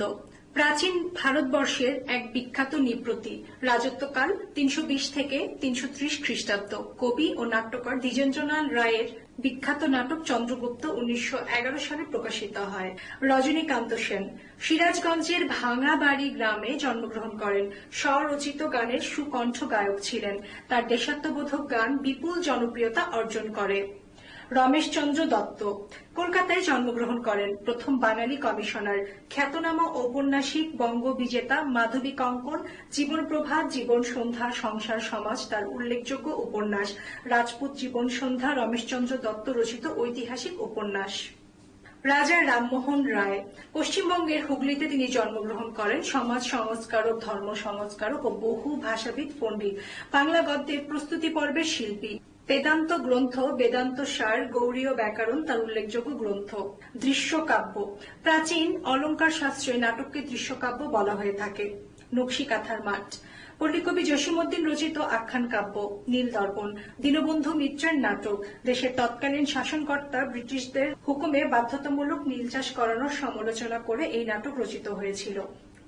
প্রাচীন ভারতবর্ষের এক বিখ্যাত নৃপতি, রাজত্বকাল 320 থেকে 330 খ্রিস্টাব্দ। কবি ও নাট্যকার দ্বিজেন্দ্রলাল রায়ের বিখ্যাত নাটক চন্দ্রগুপ্ত 1911 সালে প্রকাশিত হয়। রজনীকান্ত সেন সিরাজগঞ্জের ভাঙাবাড়ি গ্রামে জন্মগ্রহণ করেন। স্বরচিত গানের সুকণ্ঠ গায়ক ছিলেন। তার দেশাত্মবোধক গান বিপুল জনপ্রিয়তা অর্জন করে। রমেশচন্দ্র দত্ত কলকাতায় জন্মগ্রহণ করেন। প্রথম বাঙালি কমিশনার। খ্যাতনামা ঔপন্যাসিক, বঙ্গবিজেতা, মাধবী কঙ্কন, জীবনপ্রভা, জীবন সন্ধ্যা, সংসার সমাজ তার উল্লেখযোগ্য উপন্যাস। রাজপুত জীবন সন্ধ্যা রমেশচন্দ্র দত্ত রচিত ঐতিহাসিক উপন্যাস। রাজা রামমোহন রায় পশ্চিমবঙ্গের হুগলিতে তিনি জন্মগ্রহণ করেন। সমাজ সংস্কারক, ধর্ম সংস্কারক ও বহু ভাষাবিদ পণ্ডিত। বাংলা গদ্যের প্রস্তুতি পর্বের শিল্পী। বেদান্ত গ্রন্থ বেদান্ত সার, গৌড়ীয় ব্যাকরণ তার উল্লেখযোগ্য গ্রন্থ। দৃশ্যকাব্য প্রাচীন অলঙ্কার শাস্ত্রে নাটককে দৃশ্যকাব্য বলা হয়ে থাকে। নকশি কাঁথার মাঠ পল্লীকবি জসীমউদ্দিন রচিত আখ্যান কাব্য। নীল দর্পণ দীনবন্ধু মিত্রের নাটক। দেশের তৎকালীন শাসনকর্তা ব্রিটিশদের হুকুমে বাধ্যতামূলক নীল চাষ করানোর সমালোচনা করে এই নাটক রচিত হয়েছিল।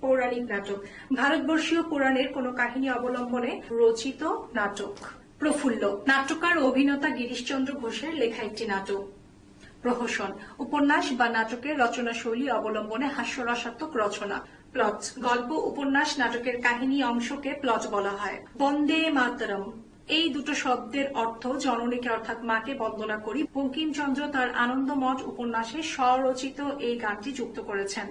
পৌরাণিক নাটক ভারতবর্ষীয় পুরাণের কোন কাহিনী অবলম্বনে রচিত নাটক। প্রফুল্ল নাট্যকার ও অভিনেতা গিরিশচন্দ্র ঘোষের লেখা একটি নাটক। প্রহসন উপন্যাস বা নাটকের রচনা শৈলী অবলম্বনে হাস্যরসাত্মক রচনা। প্লট গল্প, উপন্যাস, নাটকের কাহিনী অংশকে প্লট বলা হয়। বন্দে মাতরম এই দুটো শব্দের অর্থ জননীকে অর্থাৎ মাকে বন্দনা করি। বঙ্কিমচন্দ্র তার আনন্দমঠ উপন্যাসে স্বরচিত এই গানটি যুক্ত করেছেন।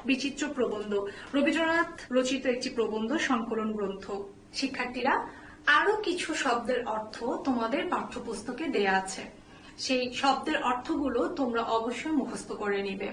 বিচিত্র প্রবন্ধ রবীন্দ্রনাথ রচিত একটি প্রবন্ধ সংকলন গ্রন্থ। শিক্ষার্থীরা, আরো কিছু শব্দের অর্থ তোমাদের পাঠ্যপুস্তকে দেয়া আছে। সেই শব্দের অর্থগুলো তোমরা অবশ্যই মুখস্থ করে নিবে।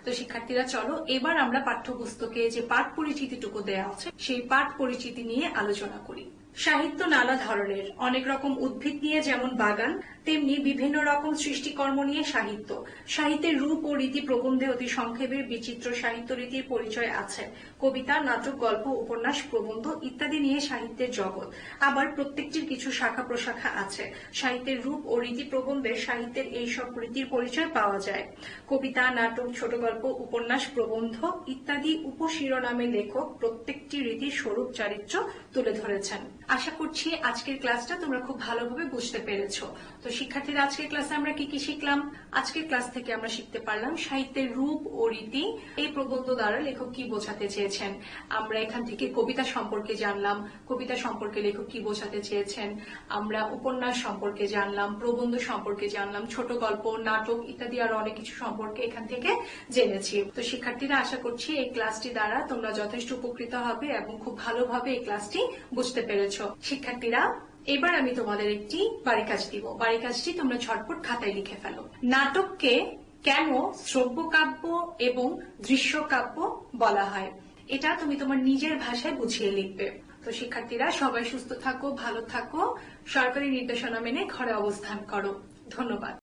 তো শিক্ষার্থীরা, চলো এবার আমরা পাঠ্যপুস্তকে যে পাঠ পরিচিতিটুকু দেয়া আছে সেই পাঠ পরিচিতি নিয়ে আলোচনা করি। সাহিত্য নানা ধরনের। অনেক রকম উদ্ভিদ নিয়ে যেমন বাগান, তেমনি বিভিন্ন রকম সৃষ্টিকর্ম নিয়ে সাহিত্য। সাহিত্যের রূপ ও রীতি প্রবন্ধে অতি সংক্ষেপে বিচিত্র সাহিত্য রীতির পরিচয় আছে। কবিতা, নাটক, গল্প, উপন্যাস, প্রবন্ধ ইত্যাদি নিয়ে সাহিত্যের জগৎ। আবার প্রত্যেকটির কিছু শাখা প্রশাখা আছে। সাহিত্যের রূপ ও রীতি প্রবন্ধে সাহিত্যের এইসব রীতির পরিচয় পাওয়া যায়। কবিতা, নাটক, ছোট গল্প, উপন্যাস, প্রবন্ধ ইত্যাদি উপশিরোনামে লেখক প্রত্যেকটি রীতির স্বরূপ চারিত্র্য তুলে ধরেছেন। আশা করছি আজকের ক্লাসটা তোমরা খুব ভালোভাবে বুঝতে পেরেছো। তো শিক্ষার্থীরা, আজকের ক্লাসে আমরা কি কি শিখলাম? আজকের ক্লাস থেকে আমরা শিখতে পারলাম সাহিত্যের রূপ ও রীতি। এই প্রবন্ধ দ্বারা লেখক কি বোঝাতে চেয়েছেন। আমরা এখান থেকে কবিতা সম্পর্কে জানলাম, কবিতা সম্পর্কে লেখক কি বোঝাতে চেয়েছেন। আমরা উপন্যাস সম্পর্কে জানলাম, প্রবন্ধ সম্পর্কে জানলাম, ছোট গল্প, নাটক ইত্যাদি আরো অনেক কিছু সম্পর্কে এখান থেকে জেনেছি। তো শিক্ষার্থীরা, আশা করছি এই ক্লাসটি দ্বারা তোমরা যথেষ্ট উপকৃত হবে এবং খুব ভালোভাবে এই ক্লাসটি বুঝতে পেরেছো। শিক্ষার্থীরা, এবার আমি তোমাদের একটি বাড়ি কাজ দিব। বাড়ি কাজটি তোমরা ঝটপট খাতায় লিখে ফেলো। নাটককে কেন শ্রব্য কাব্য এবং দৃশ্য কাব্য বলা হয়, এটা তুমি তোমার নিজের ভাষায় বুঝিয়ে লিখবে। তো শিক্ষার্থীরা, সবাই সুস্থ থাকো, ভালো থাকো, সরকারি নির্দেশনা মেনে ঘরে অবস্থান করো। ধন্যবাদ।